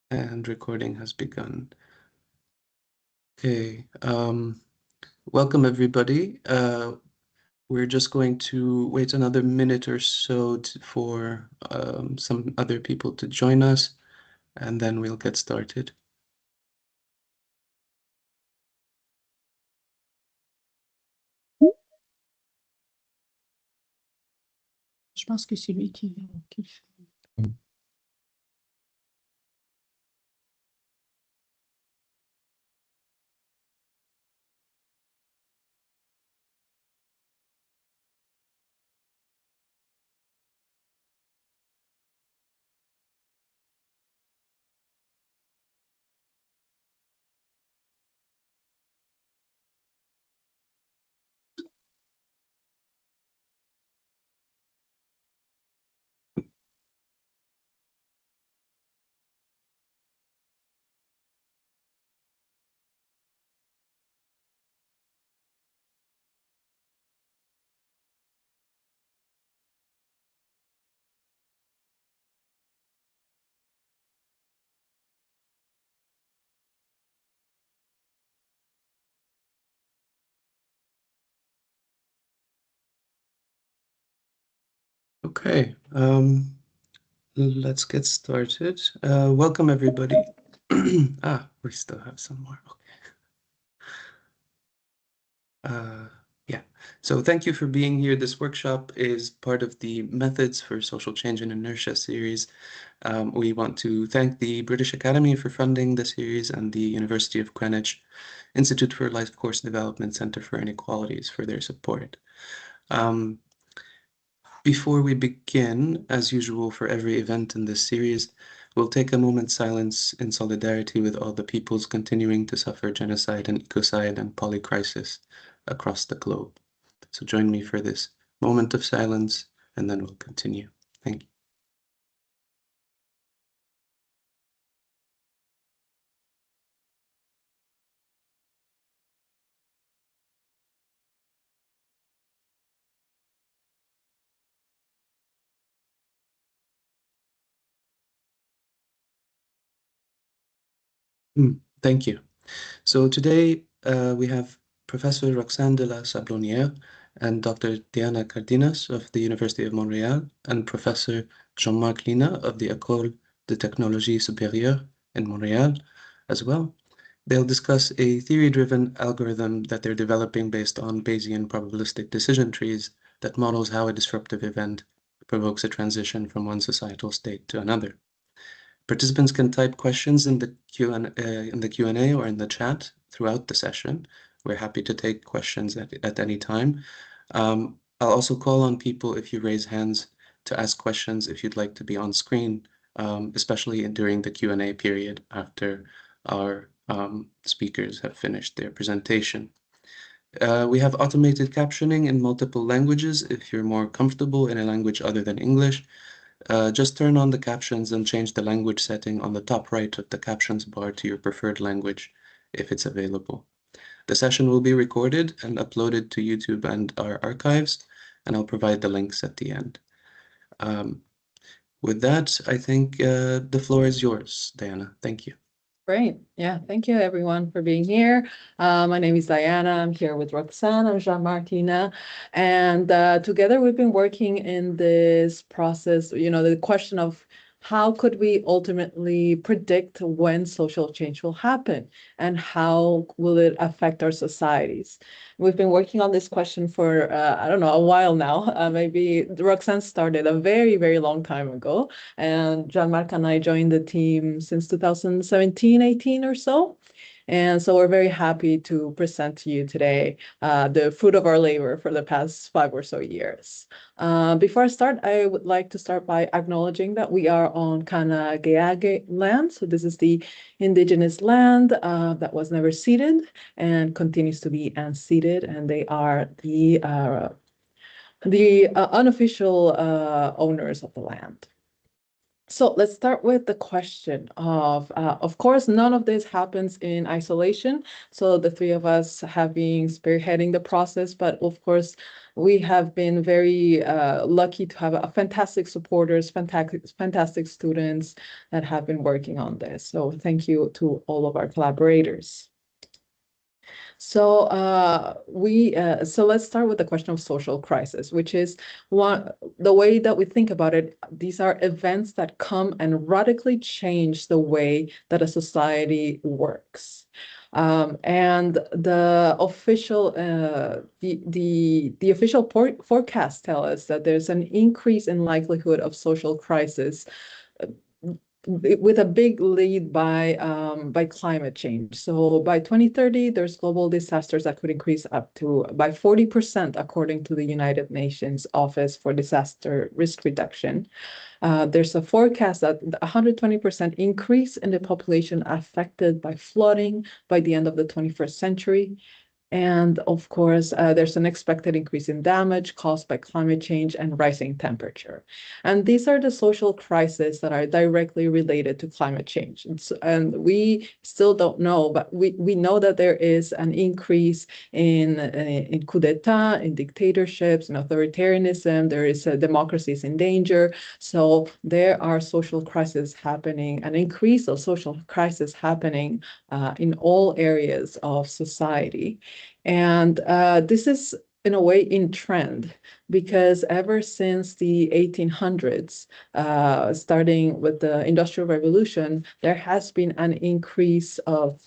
And recording has begun. Okay, welcome everybody. We're just going to wait another minute or so for some other people to join us, and then we'll get started. Je pense que c'est lui qui le fait. Okay, let's get started. Welcome everybody. We still have some more. Okay. Yeah, so thank you for being here. This workshop is part of the Methods for Social Change and Inertia series. We want to thank the British Academy for funding the series and the University of Greenwich Institute for Life Course Development Center for Inequalities for their support. Before we begin, as usual for every event in this series, we'll take a moment's silence in solidarity with all the peoples continuing to suffer genocide and ecocide and polycrisis across the globe. So join me for this moment of silence, and then we'll continue. Thank you. Thank you. So today we have Professor Roxane de la Sablonniere and Dr. Diana Cardenas of the University of Montreal and Professor Jean-Marc Lina of the Ecole de Technologie Superieure in Montreal as well. They'll discuss a theory-driven algorithm that they're developing based on Bayesian probabilistic decision trees that models how a disruptive event provokes a transition from one societal state to another. Participants can type questions in the Q&A or in the chat throughout the session. We're happy to take questions at any time. I'll also call on people if you raise hands to ask questions if you'd like to be on screen, especially during the Q&A period after our speakers have finished their presentation. We have automated captioning in multiple languages if you're more comfortable in a language other than English. Just turn on the captions and change the language setting on the top right of the captions bar to your preferred language if it's available. The session will be recorded and uploaded to YouTube and our archives, and I'll provide the links at the end. With that, I think the floor is yours, Diana. Thank you. Great. Yeah, thank you everyone for being here. My name is Diana. I'm here with Roxane and Jean-Marc Lina. And together we've been working in this process, the question of how could we ultimately predict when social change will happen and how will it affect our societies? We've been working on this question for, I don't know, a while now. Maybe Roxane started a very, very long time ago. And Jean-Marc and I joined the team since 2017, 18 or so. And so we're very happy to present to you today the fruit of our labor for the past 5 or so years. Before I start, I would like to start by acknowledging that we are on Kanagaeage land. So this is the indigenous land that was never ceded and continues to be unceded. And they are the unofficial owners of the land. So let's start with the question of course, none of this happens in isolation. So the three of us have been spearheading the process, but of course, we have been very lucky to have a fantastic supporters, fantastic students that have been working on this. So thank you to all of our collaborators. So so let's start with the question of social crisis, which is the way that we think about it. These are events that come and radically change the way that a society works. And the official the official forecasts tell us that there's an increase in likelihood of social crisis with a big lead by climate change. So by 2030, there's global disasters that could increase up to by 40%, according to the United Nations Office for Disaster Risk Reduction. There's a forecast that 120% increase in the population affected by flooding by the end of the 21st century. And of course, there's an expected increase in damage caused by climate change and rising temperature. And these are the social crises that are directly related to climate change. And we still don't know, but we know that there is an increase in coup d'etat, in dictatorships, in authoritarianism. There is democracies in danger. So there are social crises happening, an increase of social crisis happening in all areas of society. And this is, in a way, in trend, because ever since the 1800s, starting with the Industrial Revolution, there has been an increase of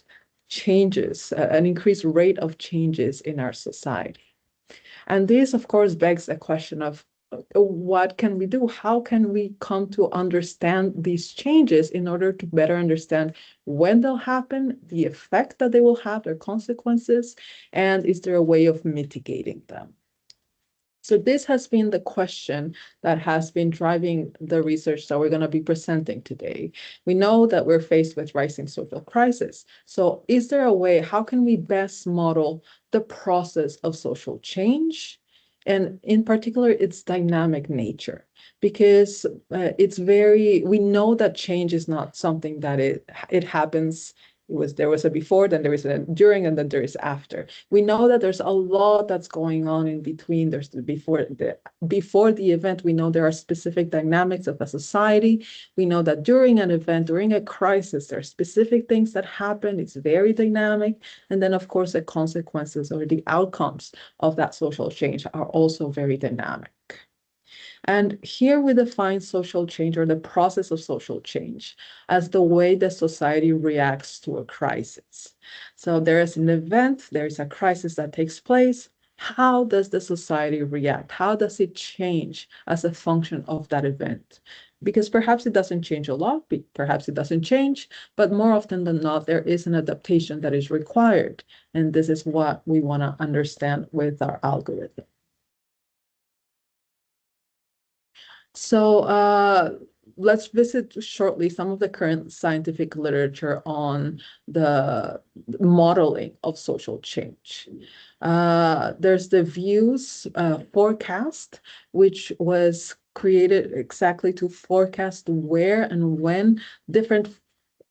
changes, an increased rate of changes in our society. And this, of course, begs a question of what can we do? How can we come to understand these changes in order to better understand when they'll happen, the effect that they will have, their consequences, and is there a way of mitigating them? So this has been the question that has been driving the research that we're going to be presenting today. We know that we're faced with rising social crisis. So is there a way, how can we best model the process of social change? And in particular, its dynamic nature, because we know that change is not something that it happens. There was a before, then there is a during, and then there is after. We know that there's a lot that's going on in between. There's before the event, we know there are specific dynamics of a society. We know that during an event, during a crisis, there are specific things that happen. It's very dynamic. And then, of course, the consequences or the outcomes of that social change are also very dynamic. And here we define social change, or the process of social change, as the way the society reacts to a crisis. So there is an event, there is a crisis that takes place. How does the society react? How does it change as a function of that event? Because perhaps it doesn't change a lot, perhaps it doesn't change, but more often than not, there is an adaptation that is required. And this is what we want to understand with our algorithm. So let's visit shortly some of the current scientific literature on the modeling of social change. There's the VIEWS forecast, which was created exactly to forecast where and when different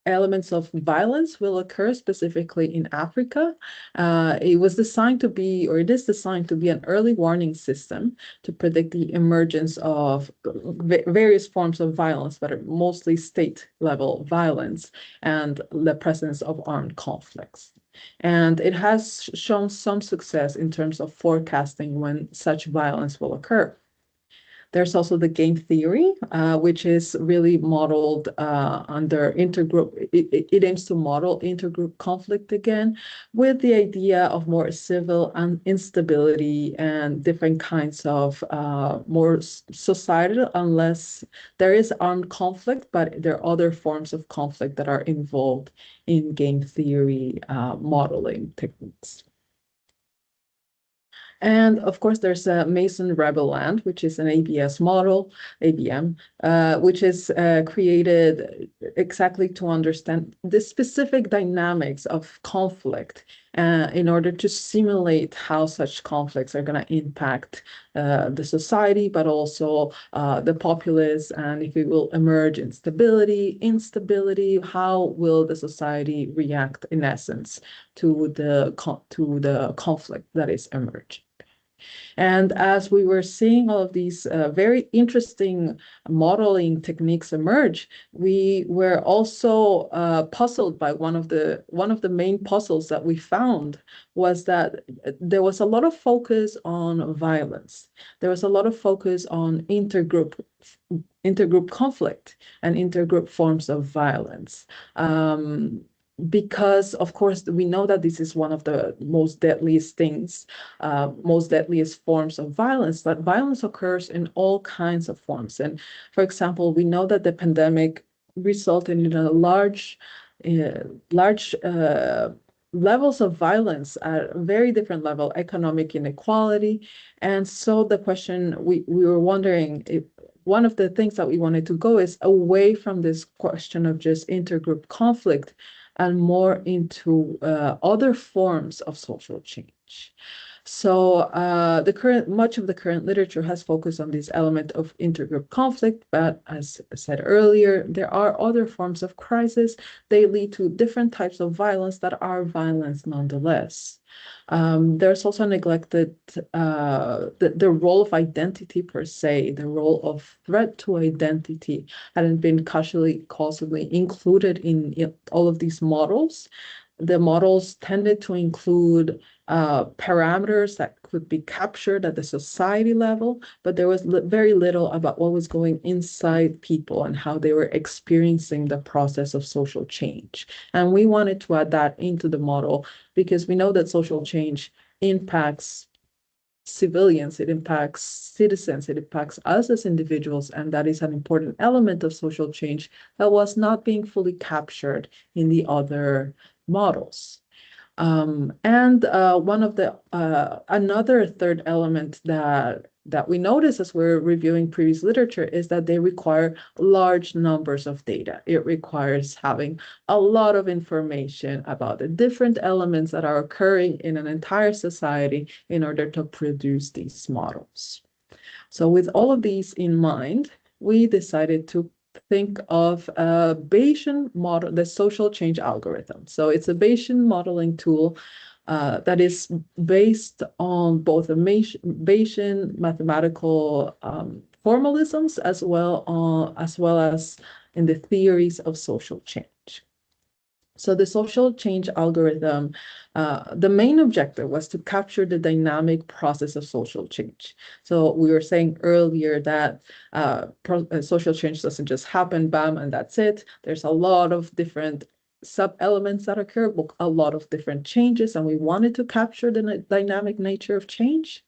elements of violence will occur, specifically in Africa. It was designed to be, or it is designed to be, an early warning system to predict the emergence of various forms of violence, but mostly state-level violence and the presence of armed conflicts. And it has shown some success in terms of forecasting when such violence will occur. There's also the game theory, which is really modeled under intergroup. It aims to model intergroup conflict again, with the idea of more civil instability and different kinds of more societal, unless there is armed conflict, but there are other forms of conflict that are involved in game theory modeling techniques. And of course, there's a Mason Rebel Land, which is an ABS model, ABM, which is created exactly to understand the specific dynamics of conflict in order to simulate how such conflicts are going to impact the society, but also the populace, and if it will emerge instability, how will the society react in essence to the conflict that is emerging. And as we were seeing all of these very interesting modeling techniques emerge, we were also puzzled by one of the main puzzles that we found was that there was a lot of focus on violence. There was a lot of focus on intergroup conflict and intergroup forms of violence. Because, of course, we know that this is one of the most deadliest things, most deadliest forms of violence, but violence occurs in all kinds of forms. And for example, we know that the pandemic resulted in a large levels of violence at a very different level, economic inequality. And so the question we were wondering if one of the things that we wanted to go is away from this question of just intergroup conflict and more into other forms of social change. So much of the current literature has focused on this element of intergroup conflict, but as I said earlier, there are other forms of crisis. They lead to different types of violence that are violence nonetheless. There's also neglected the role of identity per se, the role of threat to identity hadn't been causally included in all of these models. The models tended to include parameters that could be captured at the society level, but there was very little about what was going inside people and how they were experiencing the process of social change. And we wanted to add that into the model because we know that social change impacts civilians, it impacts citizens, it impacts us as individuals, and that is an important element of social change that was not being fully captured in the other models. Another third element that we notice as we're reviewing previous literature is that they require large numbers of data. It requires having a lot of information about the different elements that are occurring in an entire society in order to produce these models. So with all of these in mind, we decided to think of a Bayesian model, the social change algorithm. So it's a Bayesian modeling tool that is based on both Bayesian mathematical formalisms as well as in the theories of social change. So the social change algorithm, the main objective was to capture the dynamic process of social change. So we were saying earlier that social change doesn't just happen, bam, and that's it. There's a lot of different sub-elements that occur, a lot of different changes, and we wanted to capture the dynamic nature of change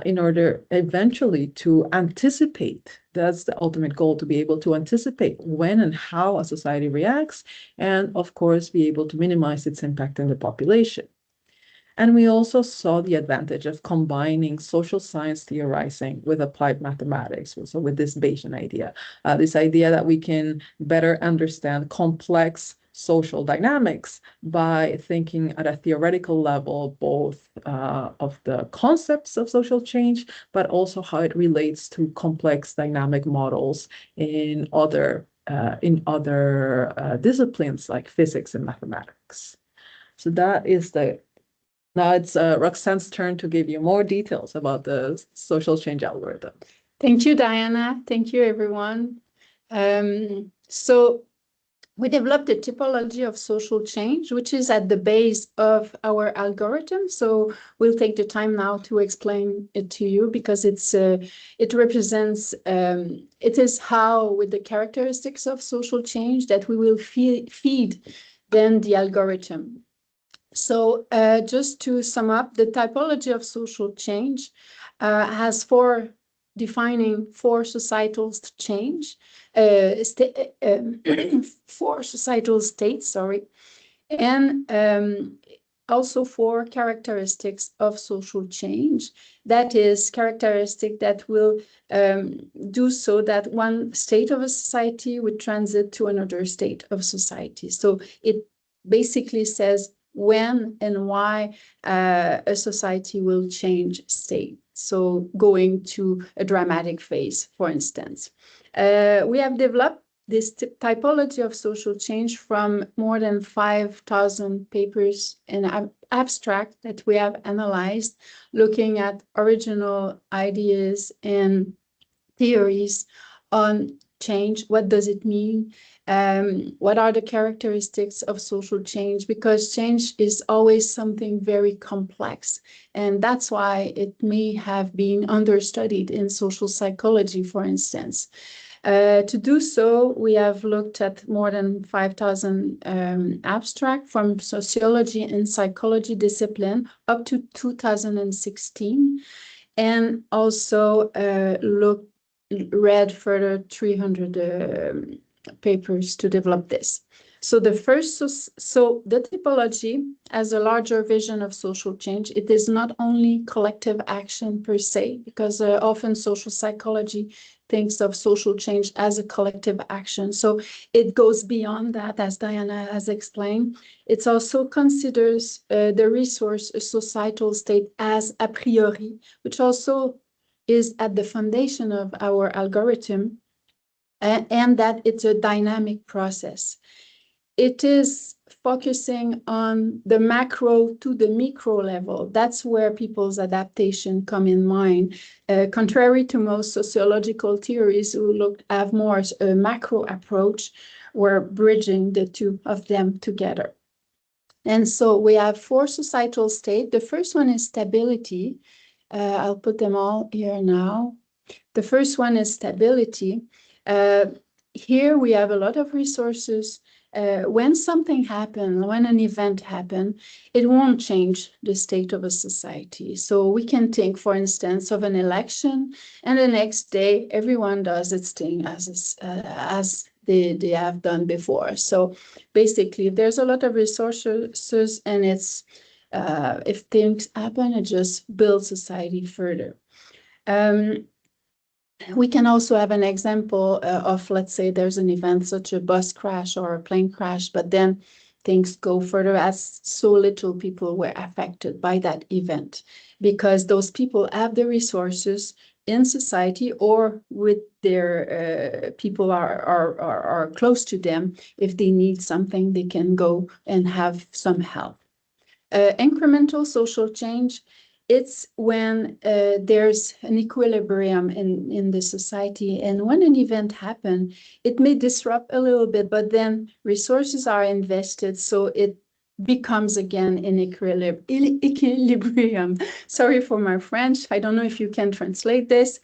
in order eventually to anticipate. That's the ultimate goal, to be able to anticipate when and how a society reacts, and of course, be able to minimize its impact in the population. And we also saw the advantage of combining social science theorizing with applied mathematics, so with this Bayesian idea, this idea that we can better understand complex social dynamics by thinking at a theoretical level, both of the concepts of social change, but also how it relates to complex dynamic models in other disciplines like physics and mathematics. So that is now it's Roxane's turn to give you more details about the social change algorithm. Thank you, Diana. Thank you, everyone. So we developed a typology of social change, which is at the base of our algorithm. So we'll take the time now to explain it to you because it represents, it is how, with the characteristics of social change, that we will feed then the algorithm. So just to sum up, the typology of social change has defining four societal change, four societal states, sorry. And also 4 characteristics of social change. That is, characteristic that will do so that one state of a society would transit to another state of society. So it basically says when and why a society will change state. So going to a dramatic phase, for instance. We have developed this typology of social change from more than 5,000 papers in abstract that we have analyzed, looking at original ideas and theories on change. What does it mean? What are the characteristics of social change? Because change is always something very complex. And that's why it may have been understudied in social psychology, for instance. To do so, we have looked at more than 5,000 abstract from sociology and psychology discipline up to 2016, and also read further 300 papers to develop this. So the typology as a larger vision of social change, it is not only collective action per se, because often social psychology thinks of social change as a collective action. So it goes beyond that, as Diana has explained. It also considers the resource a societal state as a priori, which also is at the foundation of our algorithm, and that it's a dynamic process. It is focusing on the macro to the micro level. That's where people's adaptation come in mind. Contrary to most sociological theories who have more a macro approach, we're bridging the two of them together. And so we have 4 societal states. The first one is stability. I'll put them all here now. The first one is stability. Here we have a lot of resources. When something happens, when an event happens, it won't change the state of a society. So we can think, for instance, of an election, and the next day everyone does its thing as they have done before. So basically, there's a lot of resources, and it's if things happen, it just builds society further. We can also have an example of, let's say, there's an event such a bus crash or a plane crash, but then things go further as so little people were affected by that event, because those people have the resources in society or with their people are close to them. If they need something, they can go and have some help. Incremental social change, it's when there's an equilibrium in the society, and when an event happens, it may disrupt a little bit, but then resources are invested, so it becomes again an equilibrium. Sorry for my French. I don't know if you can translate this.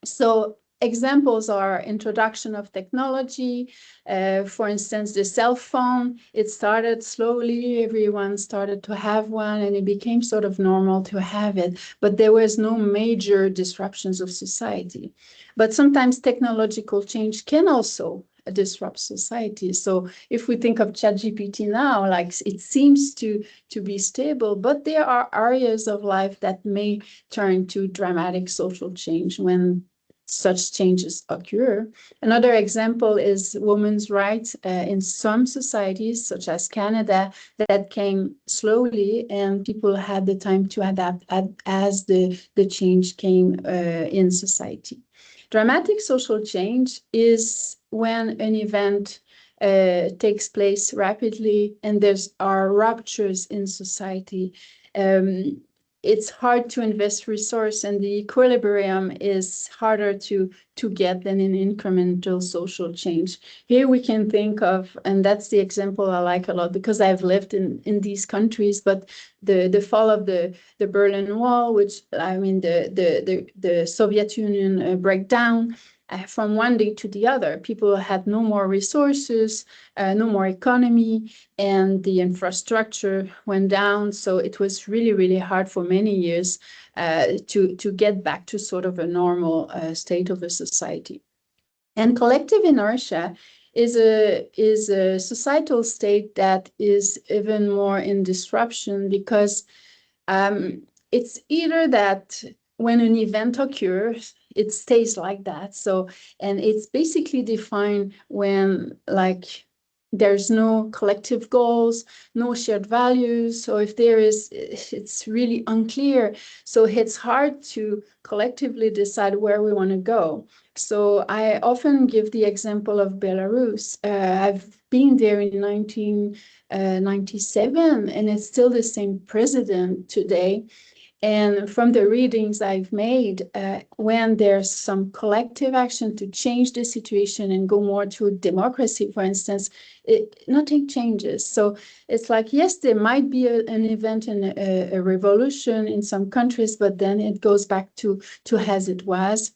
So examples are introduction of technology. For instance, the cell phone, it started slowly, everyone started to have one, and it became sort of normal to have it, but there was no major disruptions of society. But sometimes technological change can also disrupt society. So if we think of ChatGPT now, like it seems to be stable, but there are areas of life that may turn to dramatic social change when such changes occur. Another example is women's rights in some societies, such as Canada, that came slowly, and people had the time to adapt as the change came in society. Dramatic social change is when an event takes place rapidly and there are ruptures in society. It's hard to invest resource, and the equilibrium is harder to get than in incremental social change. Here we can think of, and that's the example I like a lot because I've lived in these countries, but the fall of the Berlin Wall, which I mean the Soviet Union breakdown. From one day to the other, people had no more resources, no more economy, and the infrastructure went down. So it was really, really hard for many years to get back to sort of a normal state of a society. And collective inertia is a societal state that is even more in disruption, because it's either that when an event occurs, it stays like that. So, and it's basically defined when, like, there's no collective goals, no shared values. So if there is, it's really unclear. So it's hard to collectively decide where we want to go. So I often give the example of Belarus. I've been there in 1997, and it's still the same president today. And from the readings I've made, when there's some collective action to change the situation and go more to democracy, for instance, nothing changes. So it's like, yes, there might be an event and a revolution in some countries, but then it goes back to as it was.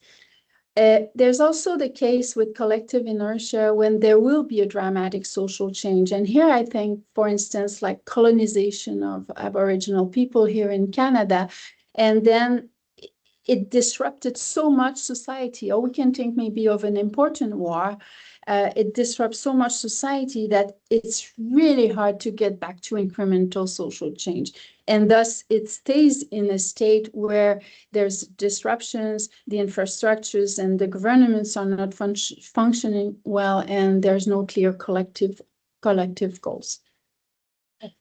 There's also the case with collective inertia when there will be a dramatic social change. And here I think, for instance, like colonization of Aboriginal people here in Canada, and then it disrupted so much society. Or we can think maybe of an important war. It disrupts so much society that it's really hard to get back to incremental social change. And thus it stays in a state where there's disruptions, the infrastructures and the governments are not functioning well, and there's no clear collective goals.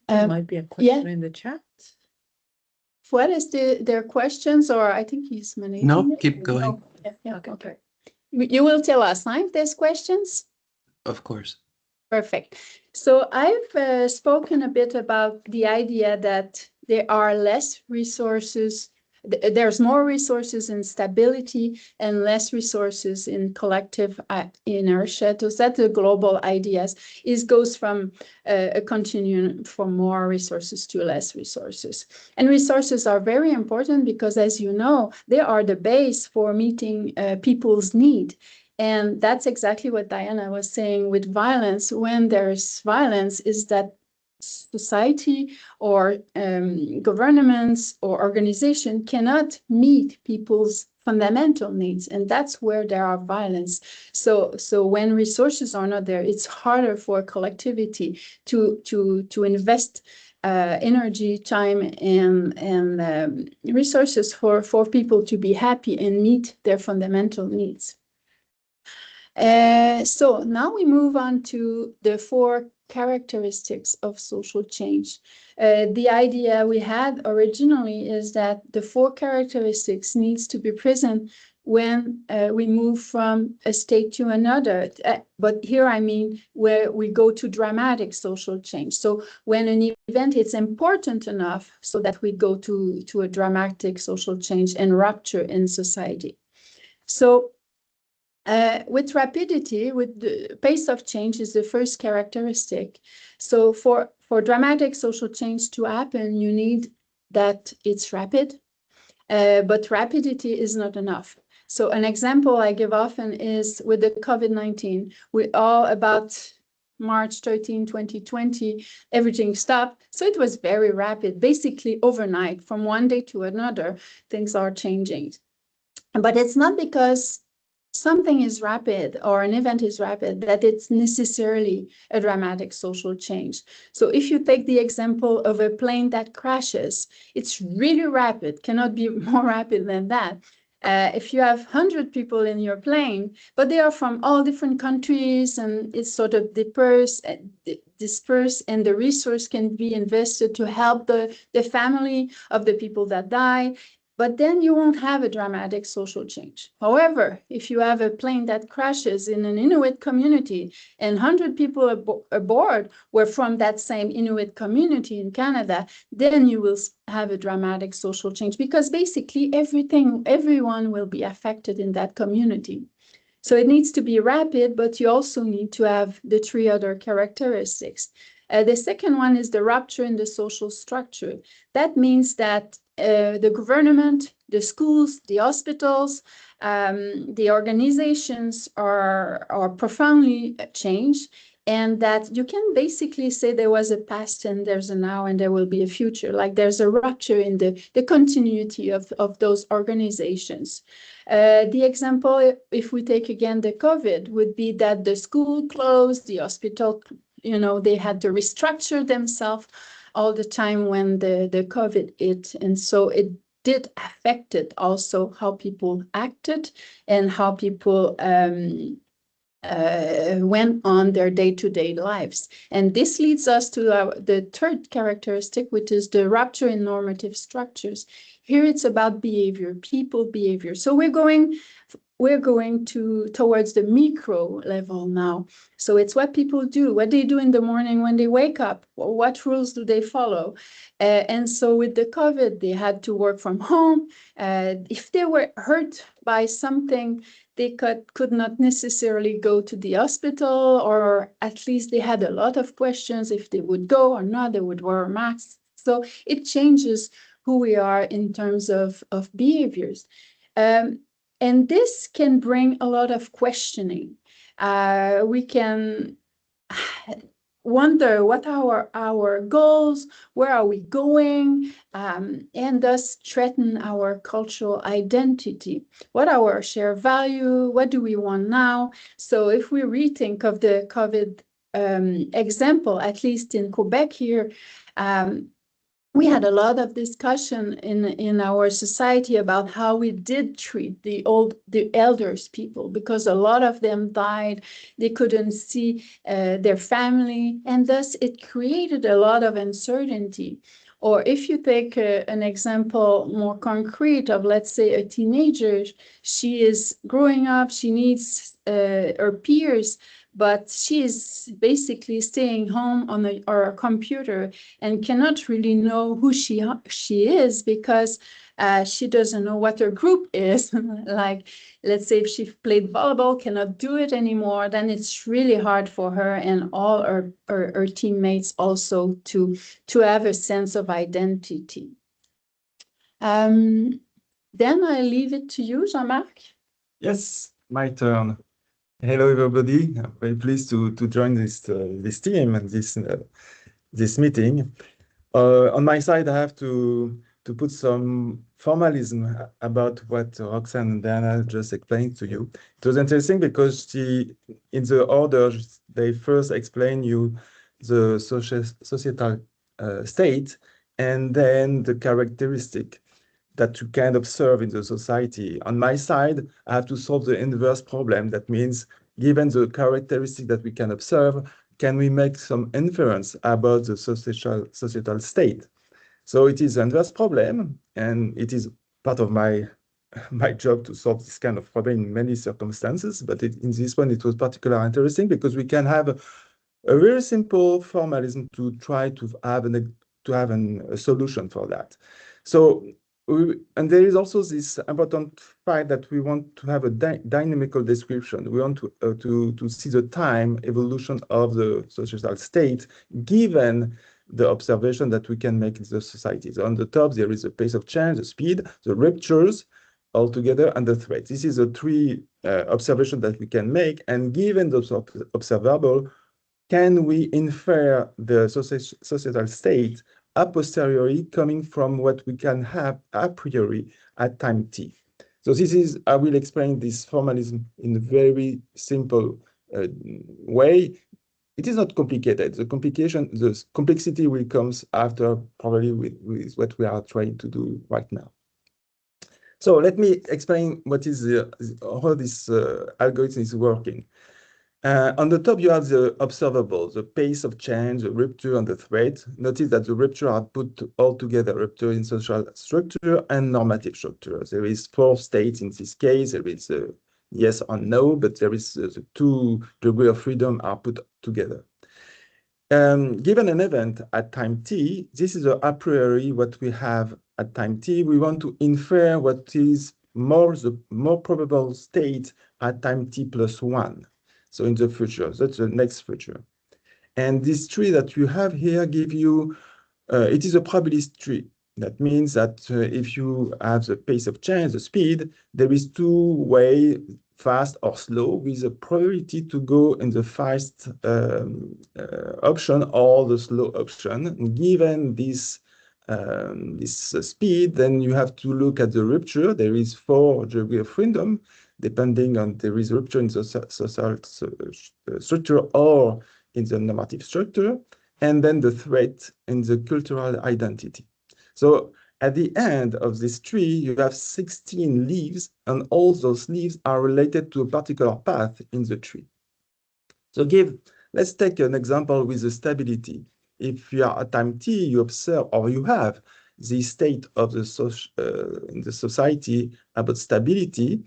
There might be a question in the chat. What is their questions, or I think he's managing No, it? keep going. Okay. You will tell us, huh, if there's questions? Of course. Perfect. So I've spoken a bit about the idea that there are less resources, there's more resources in stability and less resources in collective inertia. So that's the global ideas. It goes from a continuum from more resources to less resources. And resources are very important because, as you know, they are the base for meeting people's need. And that's exactly what Diana was saying with violence. When there's violence, is that society or governments or organization cannot meet people's fundamental needs, and that's where there are violence. So when resources are not there, it's harder for collectivity to invest energy, time, and resources for people to be happy and meet their fundamental needs. So now we move on to the 4 characteristics of social change. The idea we had originally is that the 4 characteristics needs to be present when we move from a state to another. But here I mean where we go to dramatic social change. So when an event is important enough so that we go to a dramatic social change and rupture in society. So with rapidity, with the pace of change is the first characteristic. So for dramatic social change to happen, you need that it's rapid, but rapidity is not enough. So an example I give often is with the COVID-19. We all about March 13, 2020, everything stopped. So it was very rapid, basically overnight, from one day to another, things are changing. But it's not because something is rapid or an event is rapid that it's necessarily a dramatic social change. So if you take the example of a plane that crashes, it's really rapid, cannot be more rapid than that. If you have 100 people in your plane, but they are from all different countries, and it's sort of dispersed, and the resource can be invested to help the family of the people that die, but then you won't have a dramatic social change. However, if you have a plane that crashes in an Inuit community and 100 people aboard were from that same Inuit community in Canada, then you will have a dramatic social change, because basically everyone will be affected in that community. So it needs to be rapid, but you also need to have the 3 other characteristics. The second one is the rupture in the social structure. That means that the government, the schools, the hospitals, the organizations are profoundly changed, and that you can basically say there was a past and there's a now and there will be a future, like there's a rupture in the continuity of those organizations. The example, if we take again the COVID, would be that the school closed, the hospital, they had to restructure themselves all the time when the COVID hit. And so it did affect it also how people acted and how people went on their day-to-day lives. And this leads us to the third characteristic, which is the rupture in normative structures. Here it's about behavior, people behavior. So we're going towards the micro level now. So it's what people do, what they do in the morning when they wake up, what rules do they follow? And so with the COVID, they had to work from home. If they were hurt by something, they could not necessarily go to the hospital, or at least they had a lot of questions if they would go or not, they would wear a mask. So it changes who we are in terms of behaviors. And this can bring a lot of questioning. We can wonder what are our goals, where are we going, and thus threaten our cultural identity. What are our shared value? What do we want now? So if we rethink of the COVID example, at least in Quebec here, we had a lot of discussion in our society about how we did treat the elders people, because a lot of them died. They couldn't see their family, and thus it created a lot of uncertainty. Or if you take an example more concrete of, let's say, a teenager, she is growing up, she needs her peers, but she is basically staying home on a computer and cannot really know who she is, because she doesn't know what her group is. Like, let's say if she played volleyball, cannot do it anymore, then it's really hard for her and all her teammates also to have a sense of identity. Then I leave it to you, Jean-Marc. Yes, my turn. Hello, everybody. I'm very pleased to join this team and this meeting. On my side, I have to put some formalism about what Roxane and Diana just explained to you. It was interesting because in the order, they first explain you the societal state and then the characteristic that you can observe in the society. On my side, I have to solve the inverse problem. That means, given the characteristic that we can observe, can we make some inference about the societal state? So it is an inverse problem, and it is part of my job to solve this kind of problem in many circumstances. But in this one, it was particularly interesting because we can have a very simple formalism to try to have a solution for that. So. And there is also this important fact that we want to have a dynamical description. We want to see the time evolution of the societal state, given the observation that we can make in the society. So on the top, there is the pace of change, the speed, the ruptures altogether, and the threats. This is the three observations that we can make. And given those observable, can we infer the societal state a posteriori coming from what we can have a priori at time t? So this is, I will explain this formalism in a very simple way. It is not complicated. The complexity will come after, probably with what we are trying to do right now. So let me explain what is how this algorithm is working. On the top, you have the observable, the pace of change, the rupture, and the threat. Notice that the rupture are put all together, rupture in social structure and normative structure. There is 4 states in this case. There is a yes or no, but there is the 2 degrees of freedom are put together. Given an event at time t, this is a priori what we have at time t. We want to infer what is the more probable state at time t plus 1. So in the future, that's the next future. And this tree that you have here give you, it is a probabilistic tree. That means that if you have the pace of change, the speed, there is two ways, fast or slow, with a priority to go in the fast option or the slow option. Given this speed, then you have to look at the rupture. There is 4 degrees of freedom, depending on there is rupture in the social structure or in the normative structure, and then the threat in the cultural identity. So at the end of this tree, you have 16 leaves, and all those leaves are related to a particular path in the tree. So let's take an example with the stability. If you are at time t, you observe or you have the state of the in the society about stability,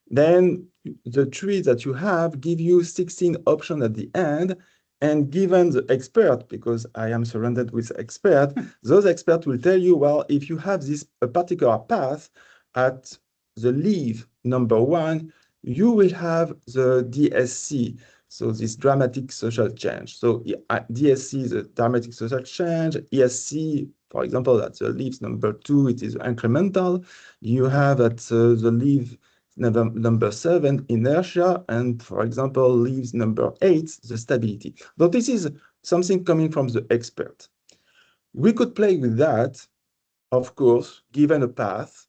then the tree that you have give you 16 options at the end. And given the expert, because I am surrounded with experts, those experts will tell you, well, if you have a particular path at the leaf number 1, you will have the DSC, so this dramatic social change. So DSC is a dramatic social change. ESC, for example, at the leaf number 2, it is incremental. You have at the leaf number 7, inertia, and for example, leaves number 8, the stability. But this is something coming from the expert. We could play with that, of course, given a path,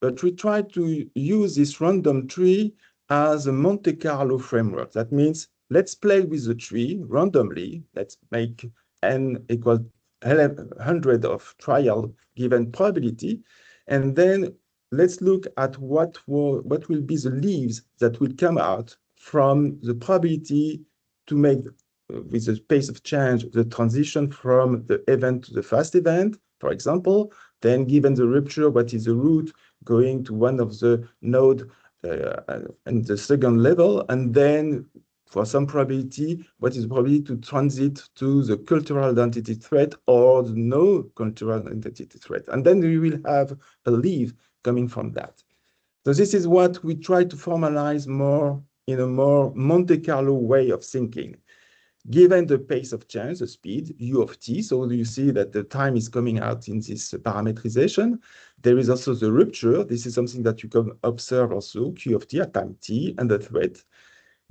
but we try to use this random tree as a Monte Carlo framework. That means let's play with the tree randomly. Let's make n equal 100 of trial given probability, and then let's look at what will be the leaves that will come out from the probability to make, with the pace of change, the transition from the event to the fast event, for example. Then given the rupture, what is the route going to one of the node and the second level, and then for some probability, what is the probability to transit to the cultural identity threat or the no cultural identity threat. And then we will have a leaf coming from that. So this is what we try to formalize more in a more Monte Carlo way of thinking. Given the pace of change, the speed, u of t, so you see that the time is coming out in this parametrization. There is also the rupture. This is something that you can observe also, q of t at time t, and the threat.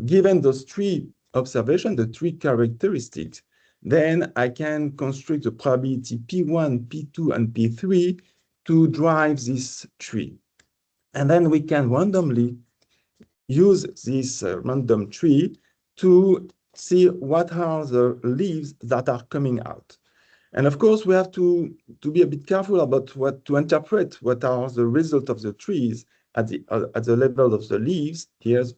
Given those 3 observations, the 3 characteristics, then I can construct the probability P1, P2, and P3 to drive this tree. And then we can randomly use this random tree to see what are the leaves that are coming out. And of course, we have to be a bit careful about to interpret what are the results of the trees at the level of the leaves. Here's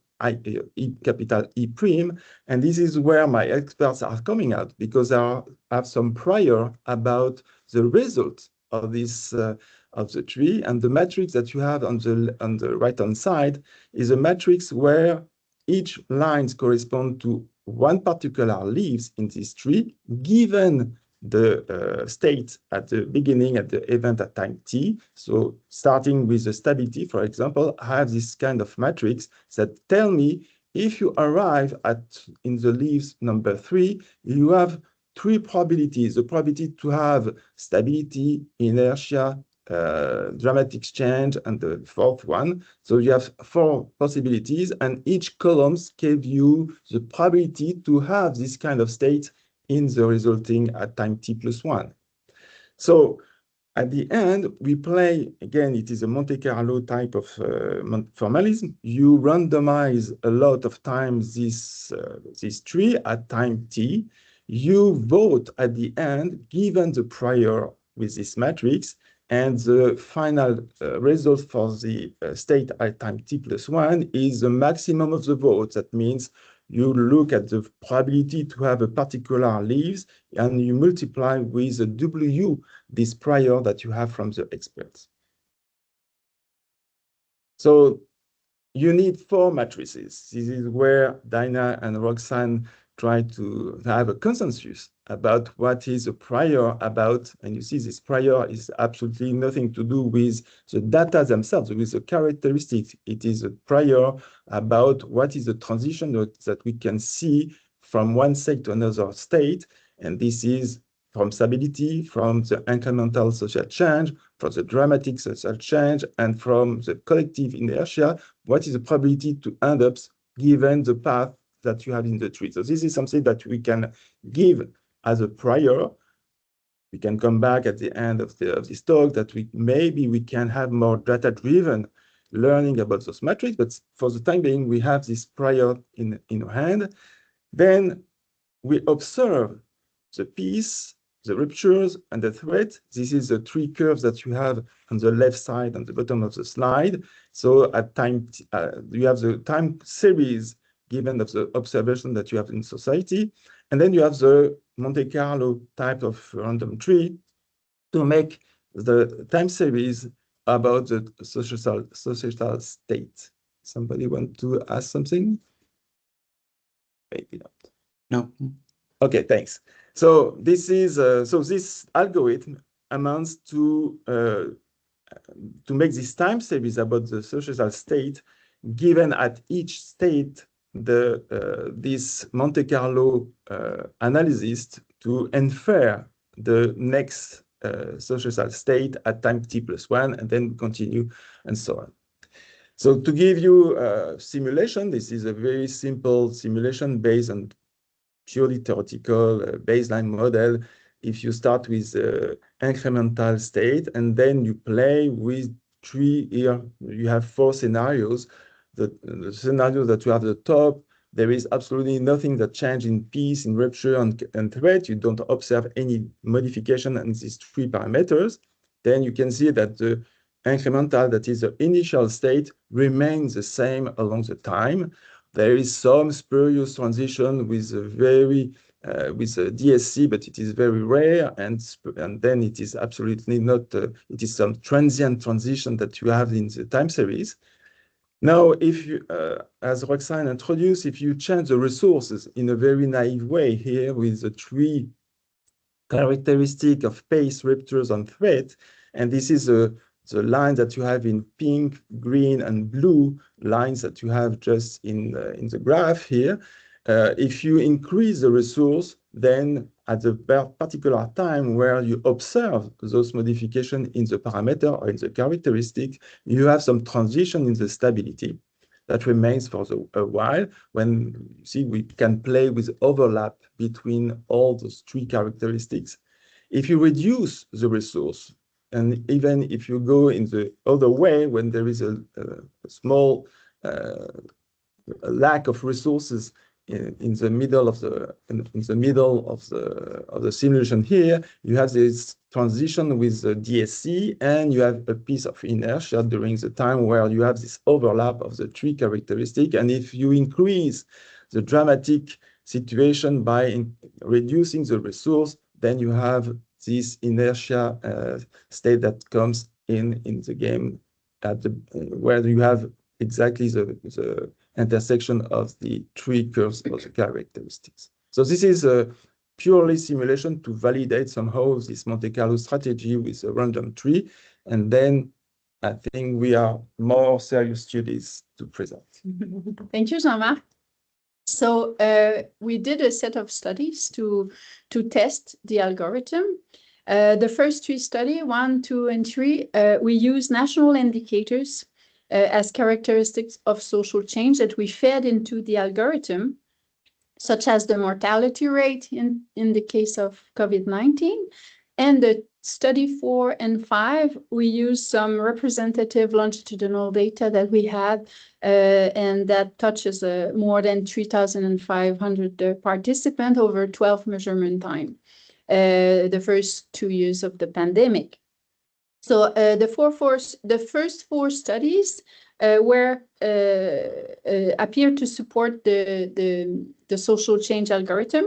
capital E prime, and this is where my experts are coming out, because I have some prior about the results of this of the tree, and the matrix that you have on the right hand side is a matrix where each lines correspond to one particular leaves in this tree, given the state at the beginning at the event at time t. So starting with the stability, for example, I have this kind of matrix that tell me if you arrive in the leaves number 3, you have 3 probabilities. The probability to have stability, inertia, dramatic change, and the 4th one. So you have 4 possibilities, and each columns give you the probability to have this kind of state in the resulting at time t plus 1. So at the end, we play, again, it is a Monte Carlo type of formalism. You randomize a lot of times this tree at time t. You vote at the end, given the prior with this matrix, and the final result for the state at time t plus 1 is the maximum of the votes. That means you look at the probability to have a particular leaves, and you multiply with the W, this prior that you have from the experts. So you need 4 matrices. This is where Dina and Roxane try to have a consensus about what is a prior about, and you see this prior is absolutely nothing to do with the data themselves, with the characteristics. It is a prior about what is the transition that we can see from one state to another state, and this is from stability, from the incremental social change, from the dramatic social change, and from the collective inertia, what is the probability to end up given the path that you have in the tree. So this is something that we can give as a prior. We can come back at the end of this talk that maybe we can have more data-driven learning about those metrics, but for the time being, we have this prior in our hand. Then we observe the peace, the ruptures, and the threat. This is the three curves that you have on the left side, on the bottom of the slide. So at time, you have the time series given of the observation that you have in society. And then you have the Monte Carlo type of random tree to make the time series about the societal state. Somebody want to ask something? Maybe not. No. Okay, thanks. So this is this algorithm amounts to make this time series about the societal state, given at each state this Monte Carlo analysis to infer the next societal state at time t+1, and then continue and so on. So to give you a simulation, this is a very simple simulation based on purely theoretical baseline model. If you start with incremental state and then you play with three, here you have four scenarios. The scenario that you have at the top, there is absolutely nothing that changes in peace, in rupture, and threat. You don't observe any modification in these three parameters. Then you can see that the incremental, that is the initial state, remains the same along the time. There is some spurious transition with a with a DSC, but it is very rare, and then it is absolutely not. It is some transient transition that you have in the time series. Now, if you, as Roxane introduced, if you change the resources in a very naive way here with the three characteristic of pace, ruptures, and threat, and this is the line that you have in pink, green, and blue lines that you have just in the graph here. If you increase the resource, then at the particular time where you observe those modifications in the parameter or in the characteristic, you have some transition in the stability that remains for a while. When you see, we can play with overlap between all those three characteristics. If you reduce the resource, and even if you go in the other way, when there is a small lack of resources in the middle of the simulation here, you have this transition with the DSC, and you have a piece of inertia during the time where you have this overlap of the three characteristics. And if you increase the dramatic situation by reducing the resource, then you have this inertia state that comes in the game at where you have exactly the intersection of the three curves of the characteristics. So this is a purely simulation to validate somehow this Monte Carlo strategy with a random tree. And then I think we are more serious studies to present. Thank you, Jean-Marc. So we did a set of studies to test the algorithm. The first three studies, 1, 2, and 3, we use national indicators as characteristics of social change that we fed into the algorithm, such as the mortality rate in the case of COVID-19. And the study 4 and 5, we use some representative longitudinal data that we had, and that touches more than 3,500 participants over 12 measurement time, the first 2 years of the pandemic. So the first 4 studies appear to support the social change algorithm,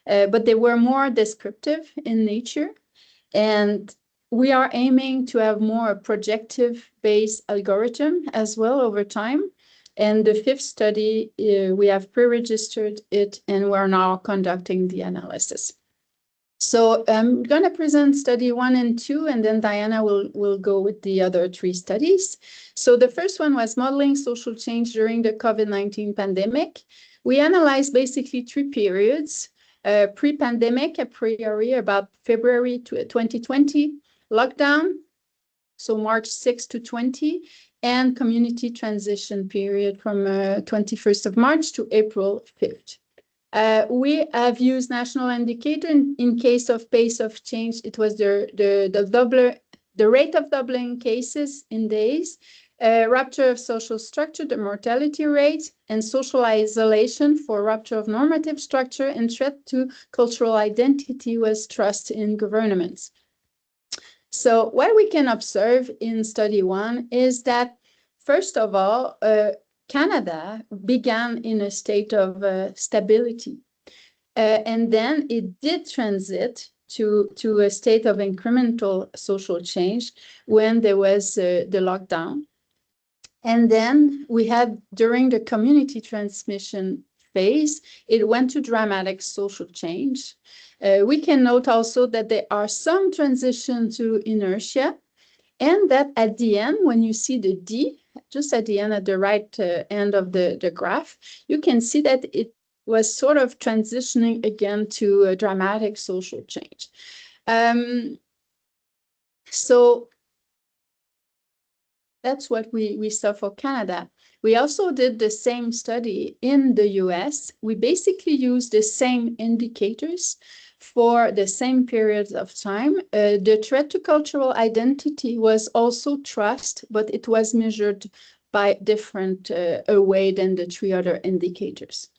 but they were more descriptive in nature. And we are aiming to have more projective-based algorithm as well over time. And the 5th study, we have pre-registered it, and we're now conducting the analysis. So I'm going to present study 1 and 2, and then Diana will go with the other 3 studies. So the first one was modeling social change during the COVID-19 pandemic. We analyzed basically 3 periods. Pre-pandemic, a priori, about February 2020, lockdown, so March 6 to 20, and community transition period from 21st of March to April 5th. We have used national indicator in case of pace of change. It was the rate of doubling cases in days, rupture of social structure, the mortality rate, and social isolation for rupture of normative structure and threat to cultural identity was trust in governments. So what we can observe in study one is that, first of all, Canada began in a state of stability. And then it did transit to a state of incremental social change when there was the lockdown. And then we had, during the community transmission phase, it went to dramatic social change. We can note also that there are some transition to inertia, and that at the end, when you see the D, just at the end, at the right end of the graph, you can see that it was sort of transitioning again to a dramatic social change. So that's what we saw for Canada. We also did the same study in the US. We basically used the same indicators for the same periods of time. The threat to cultural identity was also trust, but it was measured by different way than the three other indicators.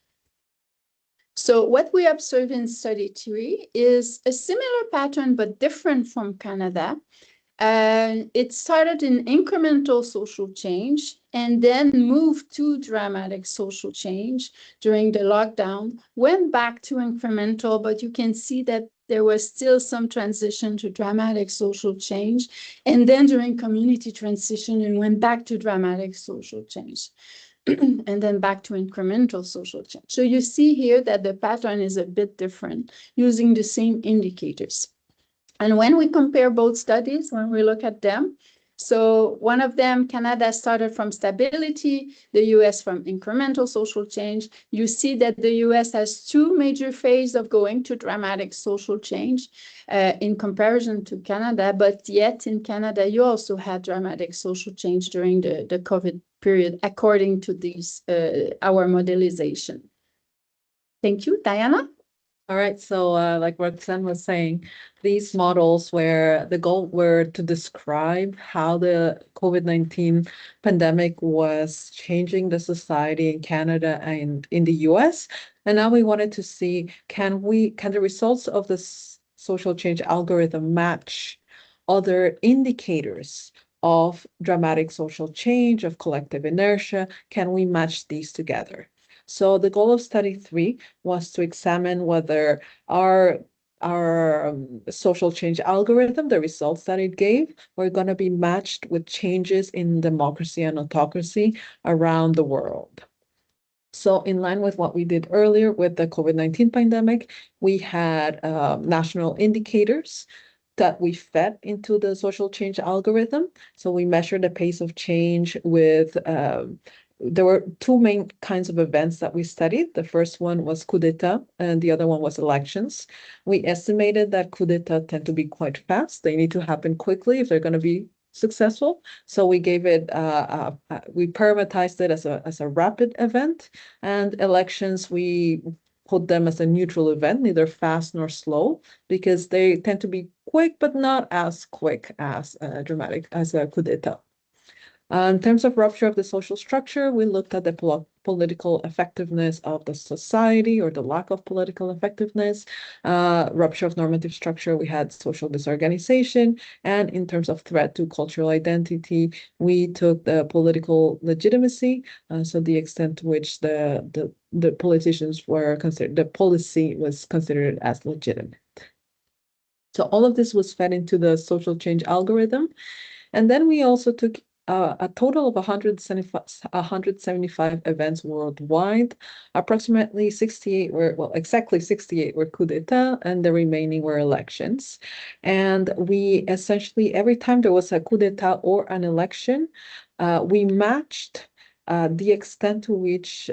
So what we observed in study 3 is a similar pattern, but different from Canada. It started in incremental social change and then moved to dramatic social change during the lockdown, went back to incremental, but you can see that there was still some transition to dramatic social change. And then during community transition, it went back to dramatic social change. And then back to incremental social change. So you see here that the pattern is a bit different using the same indicators. And when we compare both studies, when we look at them, so one of them, Canada, started from stability, the US from incremental social change. You see that the US has two major phases of going to dramatic social change in comparison to Canada, but yet in Canada, you also had dramatic social change during the COVID period, according to these, our modelization. Thank you, Diana. All right, so like Roxane was saying, these models where the goal were to describe how the COVID-19 pandemic was changing the society in Canada and in the US. And now we wanted to see, can the results of this social change algorithm match other indicators of dramatic social change, of collective inertia? Can we match these together? So the goal of study 3 was to examine whether our social change algorithm, the results that it gave, were going to be matched with changes in democracy and autocracy around the world. So in line with what we did earlier with the COVID-19 pandemic, we had national indicators that we fed into the social change algorithm. So we measured the pace of change with there were two main kinds of events that we studied. The first one was coup d'etat, and the other one was elections. We estimated that coup d'etat tend to be quite fast. They need to happen quickly if they're going to be successful. So we gave it, we parameterized it as a rapid event, and elections, we put them as a neutral event, neither fast nor slow, because they tend to be quick, but not as quick as dramatic as a coup d'etat. In terms of rupture of the social structure, we looked at the political effectiveness of the society or the lack of political effectiveness. Rupture of normative structure, we had social disorganization. And in terms of threat to cultural identity, we took the political legitimacy, so the extent to which the politicians were considered, the policy was considered as legitimate. So all of this was fed into the social change algorithm. And then we also took a total of 175 events worldwide. Approximately 68 were, well, exactly 68 were coup d'etat, and the remaining were elections. And we essentially, every time there was a coup d'etat or an election, we matched the extent to which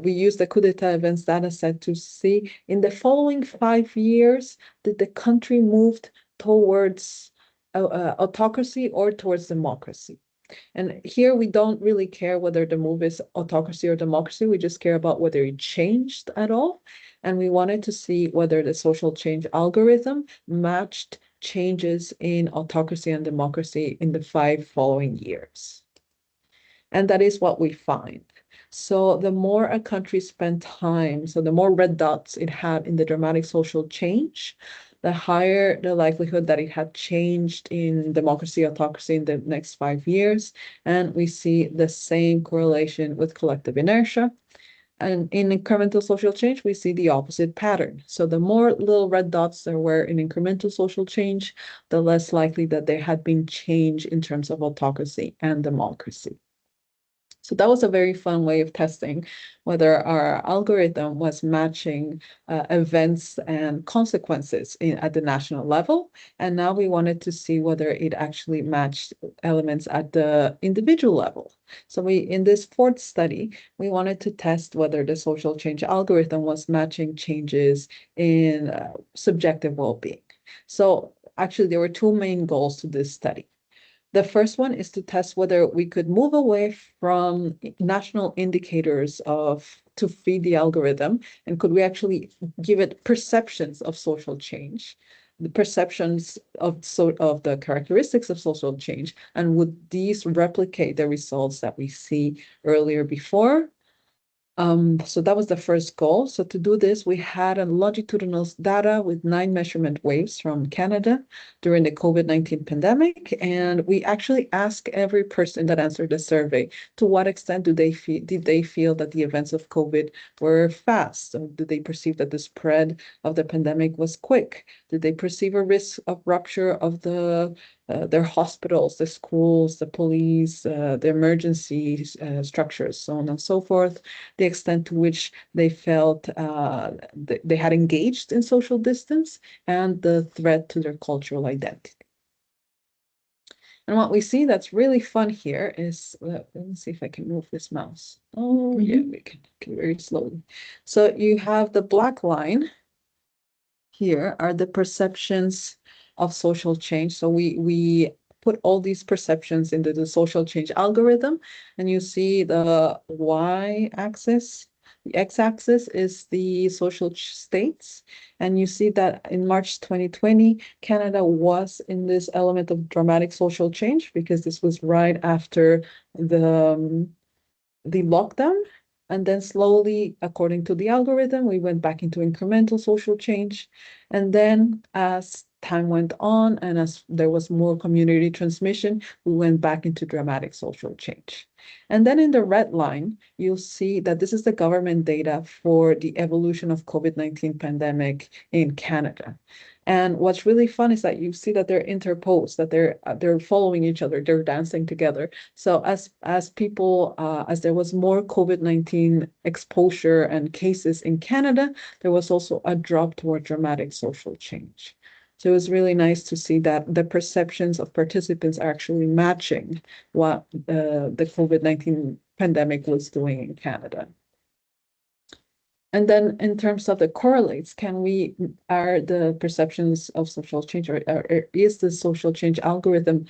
we use the coup d'etat events data set to see in the following 5 years, did the country moved towards autocracy or towards democracy. And here we don't really care whether the move is autocracy or democracy. We just care about whether it changed at all. And we wanted to see whether the social change algorithm matched changes in autocracy and democracy in the 5 following years. And that is what we find. So the more a country spent time, so the more red dots it had in the dramatic social change, the higher the likelihood that it had changed in democracy, autocracy in the next 5 years. And we see the same correlation with collective inertia. And in incremental social change, we see the opposite pattern. So the more little red dots there were in incremental social change, the less likely that there had been change in terms of autocracy and democracy. So that was a very fun way of testing whether our algorithm was matching events and consequences at the national level. And now we wanted to see whether it actually matched elements at the individual level. So in this 4th study, we wanted to test whether the social change algorithm was matching changes in subjective well-being. So actually, there were 2 main goals to this study. The first one is to test whether we could move away from national indicators to feed the algorithm, and could we actually give it perceptions of social change, the perceptions of the characteristics of social change, and would these replicate the results that we see earlier before? So that was the first goal. So to do this, we had a longitudinal data with 9 measurement waves from Canada during the COVID-19 pandemic. And we actually asked every person that answered the survey, to what extent did they feel that the events of COVID were fast? So did they perceive that the spread of the pandemic was quick? Did they perceive a risk of rupture of their hospitals, the schools, the police, the emergency structures, so on and so forth, the extent to which they felt they had engaged in social distance, and the threat to their cultural identity. And what we see that's really fun here is, let me see if I can move this mouse. Oh, yeah, we can very slowly. So you have the black line. Here are the perceptions of social change. So we put all these perceptions into the social change algorithm, and you see the y-axis. The x-axis is the social states, and you see that in March 2020, Canada was in this element of dramatic social change, because this was right after the lockdown. And then slowly, according to the algorithm, we went back into incremental social change. And then as time went on, and as there was more community transmission, we went back into dramatic social change. And then in the red line, you'll see that this is the government data for the evolution of COVID-19 pandemic in Canada. And what's really fun is that you see that they're interposed, that they're following each other, they're dancing together. So as people, as there was more COVID-19 exposure and cases in Canada, there was also a drop toward dramatic social change. So it was really nice to see that the perceptions of participants are actually matching what the COVID-19 pandemic was doing in Canada. And then in terms of the correlates, are the perceptions of social change, or is the social change algorithm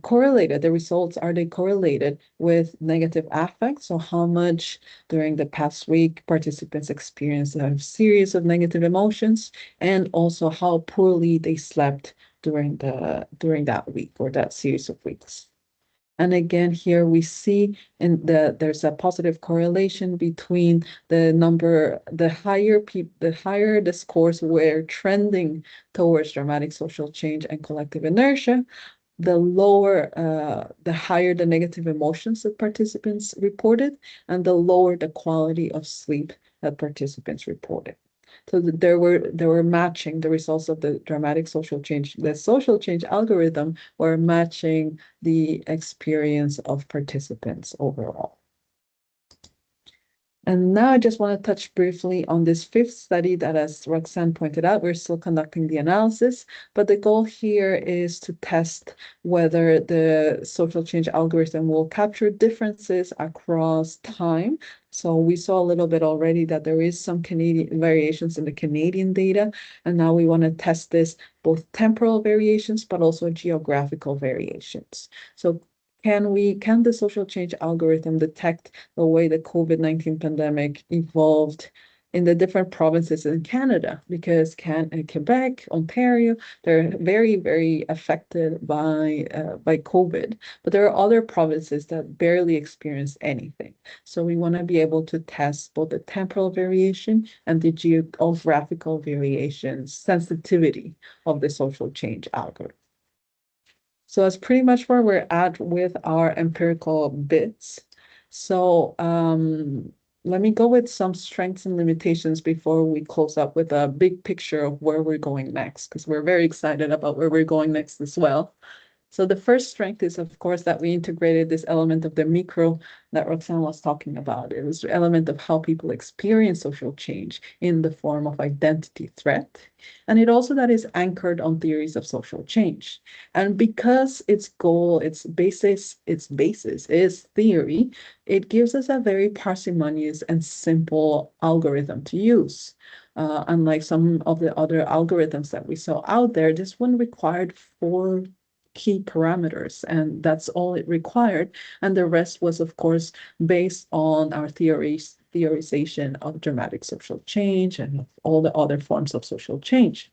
correlated? The results, are they correlated with negative affect? So how much during the past week participants experienced a series of negative emotions, and also how poorly they slept during that week or that series of weeks. And again, here we see there's a positive correlation between the higher the scores were trending towards dramatic social change and collective inertia, the higher the negative emotions that participants reported, and the lower the quality of sleep that participants reported. So they were matching the results of the dramatic social change. The social change algorithm were matching the experience of participants overall. And now I just want to touch briefly on this fifth study that, as Roxane pointed out, we're still conducting the analysis, but the goal here is to test whether the social change algorithm will capture differences across time. So we saw a little bit already that there is some Canadian variations in the Canadian data, and now we want to test this both temporal variations, but also geographical variations. So can the social change algorithm detect the way the COVID-19 pandemic evolved in the different provinces in Canada? Because Quebec, Ontario, they're very, very affected by COVID, but there are other provinces that barely experience anything. So we want to be able to test both the temporal variation and the geographical variations, sensitivity of the social change algorithm. So that's pretty much where we're at with our empirical bits. So let me go with some strengths and limitations before we close up with a big picture of where we're going next, because we're very excited about where we're going next as well. So the first strength is, of course, that we integrated this element of the micro that Roxane was talking about. It was the element of how people experience social change in the form of identity threat. And it also that is anchored on theories of social change. And because its goal, its basis is theory, it gives us a very parsimonious and simple algorithm to use. Unlike some of the other algorithms that we saw out there, this one required 4 key parameters, and that's all it required. And the rest was, of course, based on our theorization of dramatic social change and all the other forms of social change.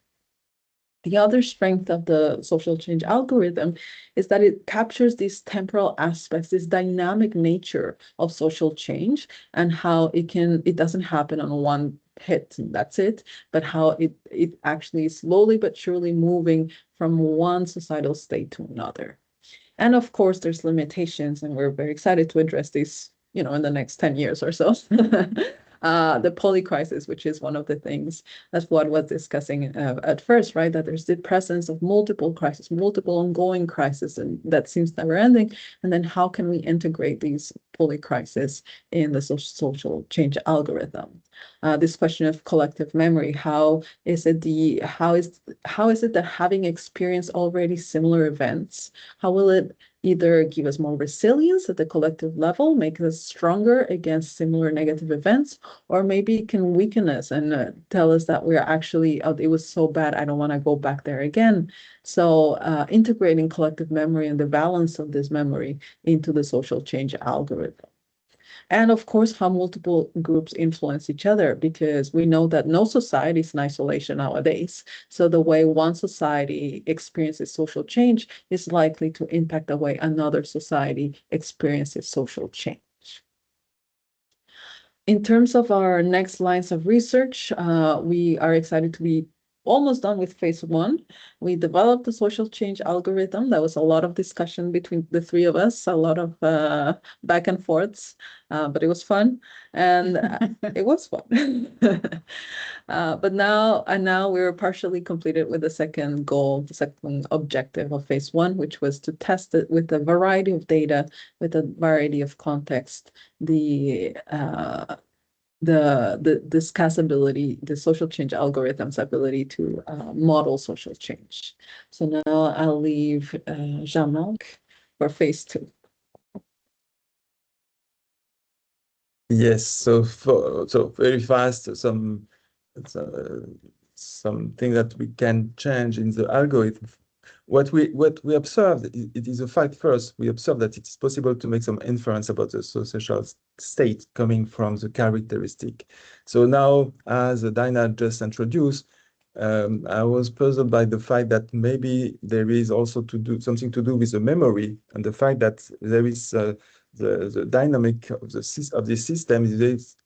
The other strength of the social change algorithm is that it captures these temporal aspects, this dynamic nature of social change, and how it doesn't happen on one hit and that's it, but how it actually is slowly but surely moving from one societal state to another. And of course, there's limitations, and we're very excited to address these, in the next 10 years or so. The polycrisis, which is one of the things that Fuad was discussing at first, right? That there's the presence of multiple crises, multiple ongoing crises, and that seems never ending. And then how can we integrate these polycrises in the social change algorithm? This question of collective memory, how is it that having experienced already similar events, how will it either give us more resilience at the collective level, make us stronger against similar negative events, or maybe it can weaken us and tell us that we're actually, it was so bad, I don't want to go back there again. So integrating collective memory and the balance of this memory into the social change algorithm. And of course, how multiple groups influence each other, because we know that no society is in isolation nowadays. So the way one society experiences social change is likely to impact the way another society experiences social change. In terms of our next lines of research, we are excited to be almost done with phase 1. We developed the social change algorithm. There was a lot of discussion between the 3 of us, a lot of back and forths, but it was fun, and it was fun. But now we're partially completed with the second goal, the second objective of phase 1, which was to test it with a variety of data, with a variety of context, this ability, the social change algorithm's ability to model social change. So now I'll leave Jean-Marc for phase 2. Yes, so very fast, some thing that we can change in the algorithm. What we observed, it is a fact first, we observed that it's possible to make some inference about the social state coming from the characteristic. So now, as Dinah just introduced, I was puzzled by the fact that maybe there is also something to do with the memory, and the fact that there is the dynamic of the system.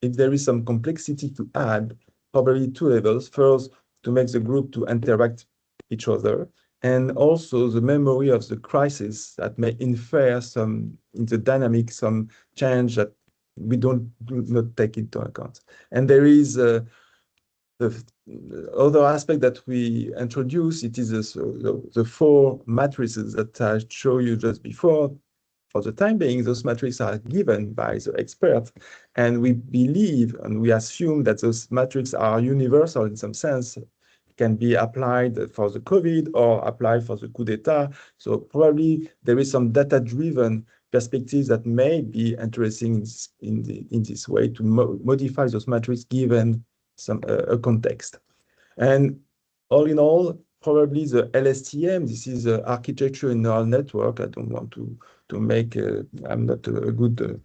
If there is some complexity to add, probably 2 levels. First, to make the group to interact each other, and also the memory of the crisis that may infer some in the dynamic, some change that we do not take into account. And there is the other aspect that we introduce. It is the 4 matrices that I showed you just before. for the time being, those matrices are given by the expert, and we believe and we assume that those matrices are universal in some sense, can be applied for the COVID or applied for the coup d'etat. So probably there is some data-driven perspectives that may be interesting in this way to modify those matrices given some a context. And all in all, probably the LSTM, this is the architecture in neural network. I don't want to make, I'm not a good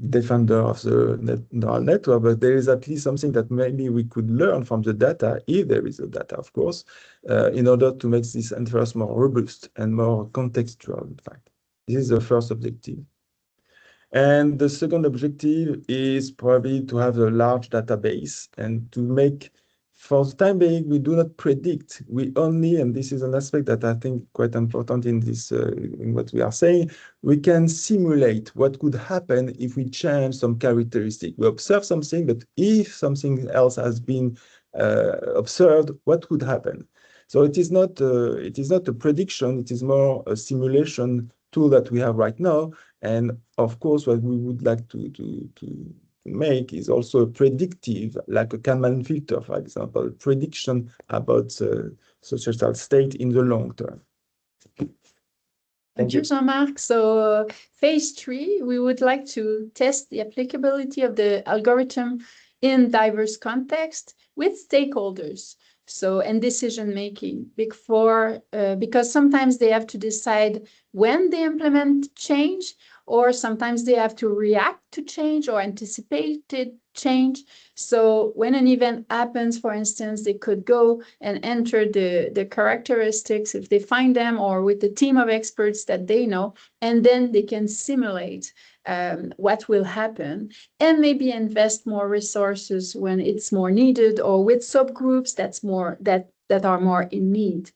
defender of the neural network, but there is at least something that maybe we could learn from the data, if there is a data, of course, in order to make this inference more robust and more contextual, in fact. This is the first objective. And the second objective is probably to have a large database and to make, for the time being, we do not predict. We only, and this is an aspect that I think quite important in this, in what we are saying, we can simulate what could happen if we change some characteristic. We observe something, but if something else has been observed, what could happen? So it is not a prediction, it is more a simulation tool that we have right now. And of course, what we would like to make is also predictive, like a Kalman filter, for example, prediction about the societal state in the long term. Thank you, Jean-Marc. So phase 3, we would like to test the applicability of the algorithm in diverse contexts with stakeholders. So, and decision making because sometimes they have to decide when they implement change, or sometimes they have to react to change or anticipated change. So when an event happens, for instance, they could go and enter the characteristics if they find them, or with the team of experts that they know, and then they can simulate what will happen, and maybe invest more resources when it's more needed, or with subgroups that are more in need.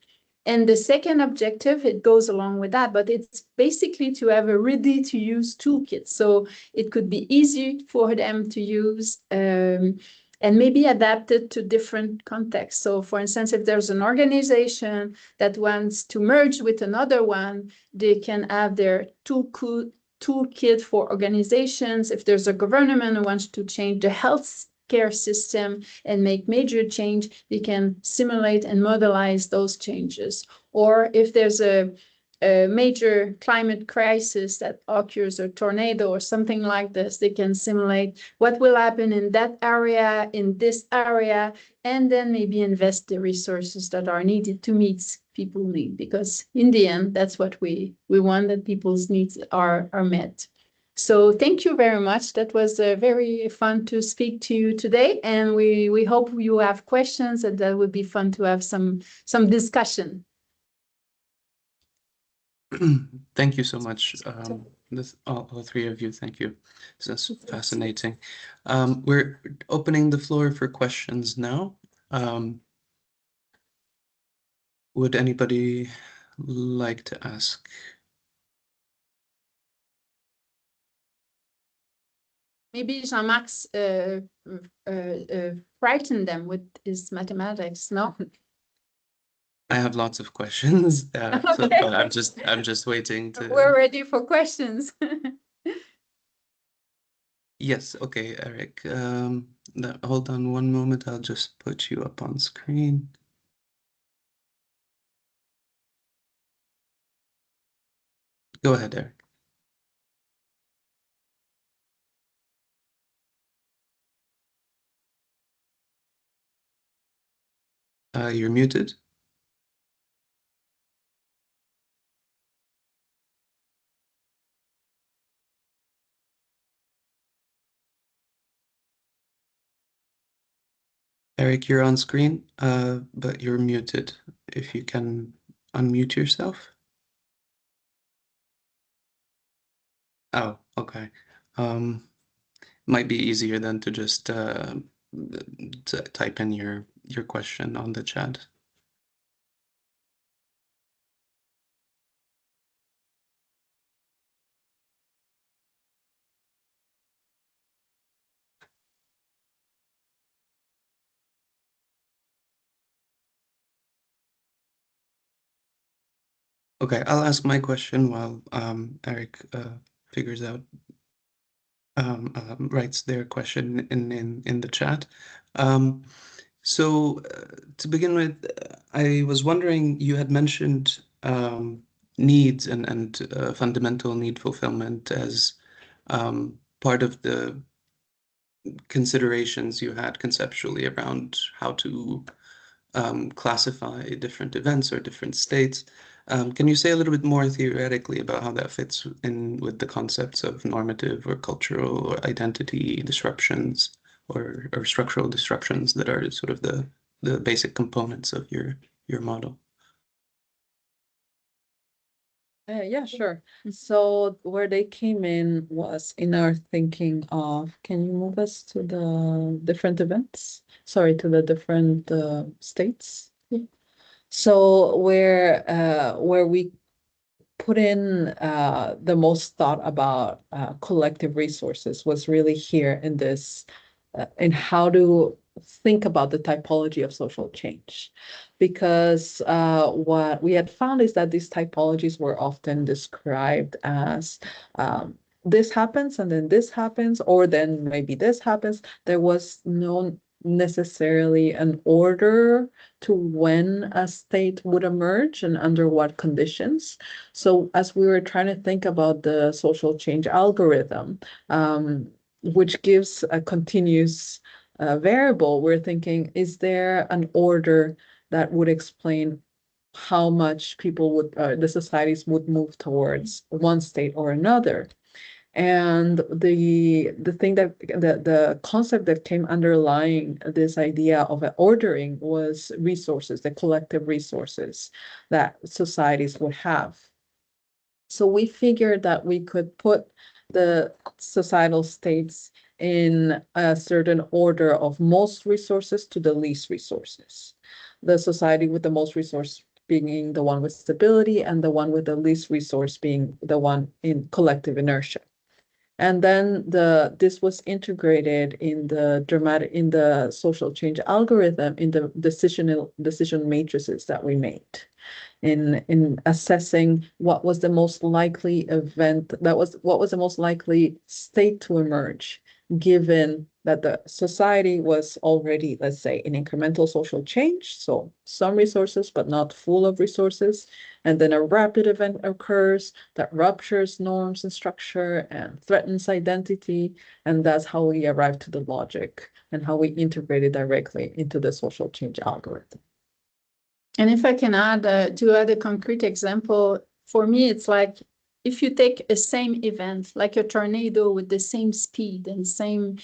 And the second objective, it goes along with that, but it's basically to have a ready-to-use toolkit. So it could be easy for them to use and maybe adapted to different contexts. So for instance, if there's an organization that wants to merge with another one, they can have their toolkit for organizations. If there's a government who wants to change the health care system and make major change, they can simulate and modelize those changes. Or if there's a major climate crisis that occurs, a tornado or something like this, they can simulate what will happen in that area, in this area, and then maybe invest the resources that are needed to meet people's needs. Because in the end, that's what we want, that people's needs are met. So thank you very much. That was very fun to speak to you today, and we hope you have questions, and that would be fun to have some discussion. Thank you so much, all three of you. Thank you. This is fascinating. We're opening the floor for questions now. Would anybody like to ask? Maybe Jean-Marc frightened them with his mathematics, no? I have lots of questions, Okay. but I'm just waiting to. We're ready for questions. Yes, okay, Eric. Hold on one moment. I'll just put you up on screen. Go ahead, Eric. You're muted. Eric, you're on screen, but you're muted. If you can unmute yourself. Oh, okay. Might be easier than to just to type in your question on the chat. Okay, I'll ask my question while Eric figures out writes their question in the chat. So to begin with, I was wondering, you had mentioned needs and fundamental need fulfillment as part of the considerations you had conceptually around how to classify different events or different states. Can you say a little bit more theoretically about how that fits in with the concepts of normative or cultural or identity disruptions or structural disruptions that are sort of the basic components of your model? Yeah, sure. So where they came in was in our thinking of, can you move us to the different events? Sorry, to the different states. Yeah. So where we put in the most thought about collective resources was really here in this, in how to think about the typology of social change. Because what we had found is that these typologies were often described as this happens and then this happens, or then maybe this happens. There was no necessarily an order to when a state would emerge and under what conditions. So as we were trying to think about the social change algorithm, which gives a continuous variable, we're thinking, is there an order that would explain how much people would, the societies would move towards one state or another? And the thing that the concept that came underlying this idea of an ordering was resources, the collective resources that societies would have. So we figured that we could put the societal states in a certain order of most resources to the least resources. The society with the most resource being the one with stability, and the one with the least resource being the one in collective inertia. And then this was integrated in the social change algorithm, in the decision matrices that we made, in assessing what was the most likely event, what was the most likely state to emerge, given that the society was already, let's say, in incremental social change, so some resources but not full of resources, and then a rapid event occurs that ruptures norms and structure and threatens identity, and that's how we arrive to the logic and how we integrate it directly into the social change algorithm. And if I can add a concrete example, for me, it's like if you take a same event, like a tornado with the same speed and same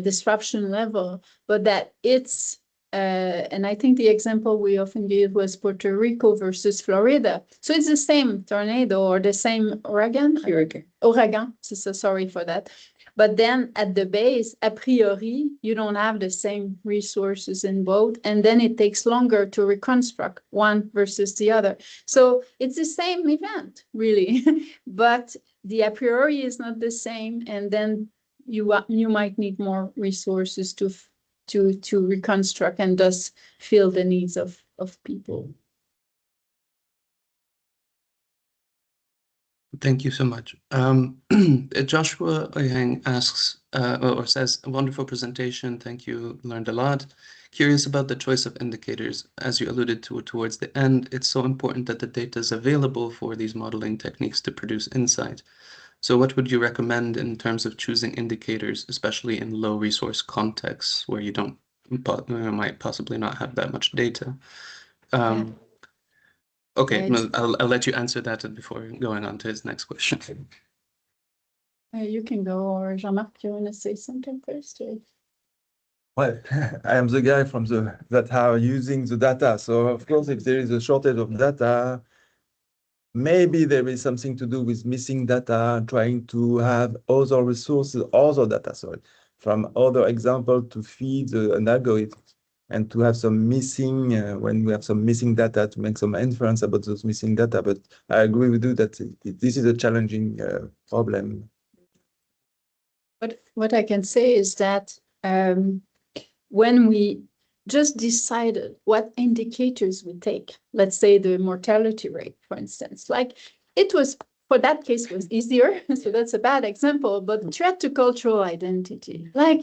disruption level, but that it's, and I think the example we often give was Puerto Rico versus Florida. So it's the same tornado or the same Ouragan, so sorry for that. But then at the base, a priori, you don't have the same resources in both, and then it takes longer to reconstruct one versus the other. So it's the same event, really, but the a priori is not the same, and then you might need more resources to reconstruct and thus fill the needs of people. Thank you so much. Joshua Oyang asks or says, a wonderful presentation. Thank you. Learned a lot. Curious about the choice of indicators. As you alluded to towards the end, it's so important that the data is available for these modeling techniques to produce insight. So what would you recommend in terms of choosing indicators, especially in low resource contexts where you might possibly not have that much data? Okay, no, I'll let you answer that before going on to his next question. You can go, or Jean-Marc, do you want to say something first? Well, I am the guy from that are using the data. So of course, if there is a shortage of data, maybe there is something to do with missing data, trying to have other resources, other data, from other example to feed an algorithm, and to have some missing, when we have some missing data, to make some inference about those missing data. But I agree with you that this is a challenging problem. But what I can say is that when we just decided what indicators we take, let's say the mortality rate, for instance, like it was for that case was easier. So that's a bad example, but threat to cultural identity, like,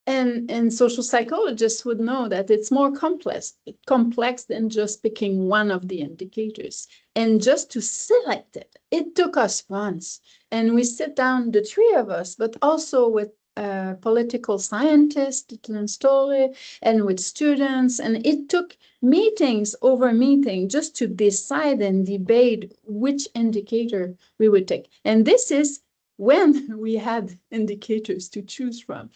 and social psychologists would know that it's more complex than just picking one of the indicators. And just to select it, it took us months. And we sit down, the three of us, but also with political scientists to install it, and with students. And it took meetings over meeting just to decide and debate which indicator we would take. And this is when we had indicators to choose from.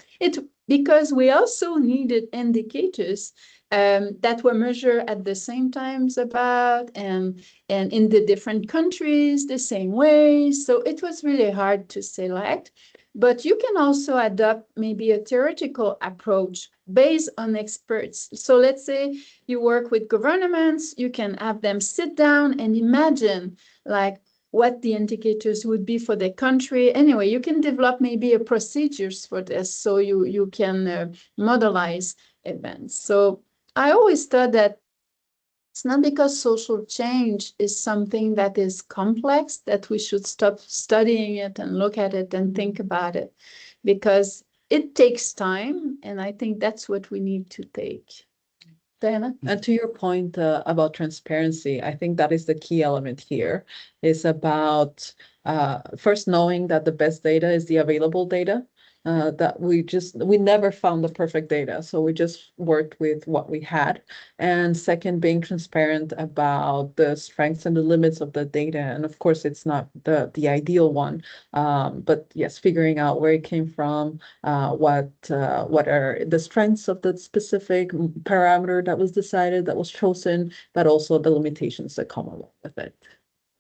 Because we also needed indicators that were measured at the same times about and in the different countries the same way. So it was really hard to select. But you can also adopt maybe a theoretical approach based on experts. So let's say you work with governments, you can have them sit down and imagine like what the indicators would be for the country. Anyway, you can develop maybe a procedures for this, so you can modelize events. So I always thought that it's not because social change is something that is complex that we should stop studying it and look at it and think about it, because it takes time, and I think that's what we need to take. Diana? And to your point about transparency, I think that is the key element here. It's about first knowing that the best data is the available data, that we never found the perfect data. So we just worked with what we had. And second, being transparent about the strengths and the limits of the data. And of course, it's not the ideal one, but yes, figuring out where it came from, what are the strengths of the specific parameter that was decided, that was chosen, but also the limitations that come along with it.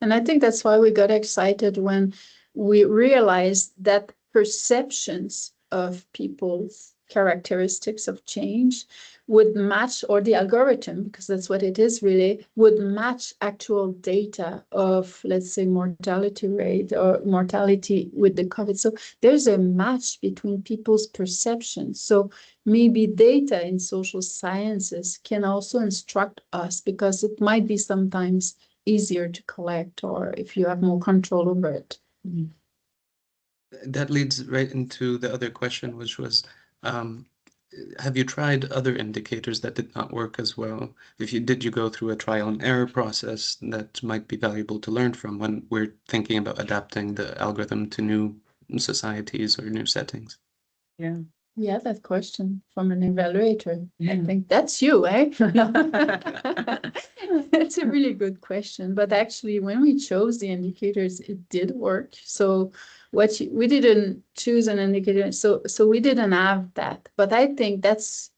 And I think that's why we got excited when we realized that perceptions of people's characteristics of change would match, or the algorithm, because that's what it is really, would match actual data of, let's say, mortality rate or mortality with the COVID. So there's a match between people's perceptions. So maybe data in social sciences can also instruct us, because it might be sometimes easier to collect, or if you have more control over it. Mm-hmm. That leads right into the other question, which was, have you tried other indicators that did not work as well? Did you go through a trial and error process that might be valuable to learn from when we're thinking about adapting the algorithm to new societies or new settings? Yeah. Yeah, that question from an evaluator. Yeah. I think that's you, eh? It's a really good question. But actually, when we chose the indicators, it did work. So we didn't choose an indicator. So we didn't have that. But I think that's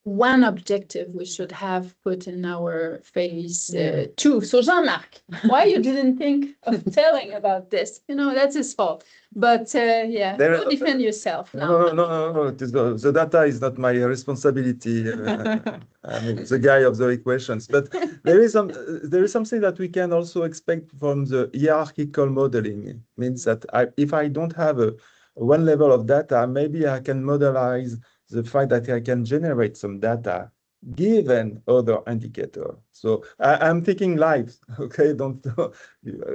one objective we should have put in our phase two. So Jean-Marc, why you didn't think of telling about this? That's his fault. But yeah, go defend yourself now. No. The data is not my responsibility. I'm the guy of the equations. But there is something that we can also expect from the hierarchical modeling. It means that if I don't have one level of data, maybe I can modelize the fact that I can generate some data given other indicator. So I'm thinking live, okay?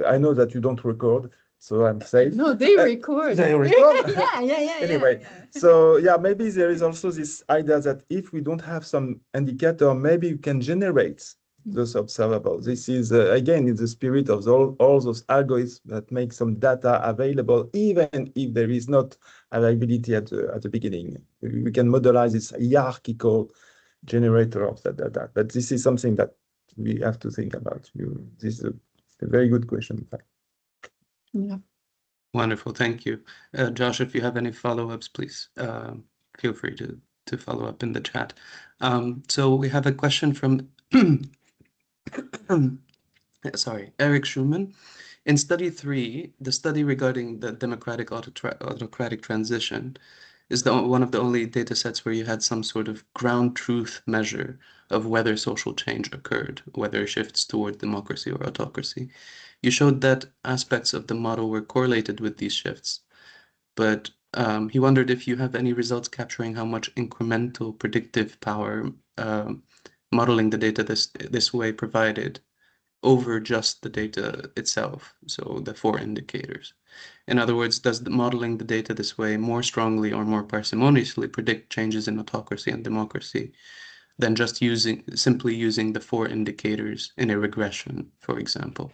I know that you don't record, so I'm safe. No, they record. They record? Yeah. Anyway, so yeah, maybe there is also this idea that if we don't have some indicator, maybe we can generate those observables. This is, again, in the spirit of all those algorithms that make some data available, even if there is not availability at the beginning. We can modelize this hierarchical generator of that data. But this is something that we have to think about. This is a very good question, in fact. Yeah. Wonderful, thank you. Josh, if you have any follow-ups, please feel free to follow up in the chat. So we have a question from sorry, Eric Schumann. In study 3, the study regarding the democratic autocratic transition is one of the only data sets where you had some sort of ground truth measure of whether social change occurred, whether shifts toward democracy or autocracy. You showed that aspects of the model were correlated with these shifts, but he wondered if you have any results capturing how much incremental predictive power modeling the data this way provided over just the data itself, so the 4 indicators. In other words, does modeling the data this way more strongly or more parsimoniously predict changes in autocracy and democracy than just simply using the 4 indicators in a regression, for example?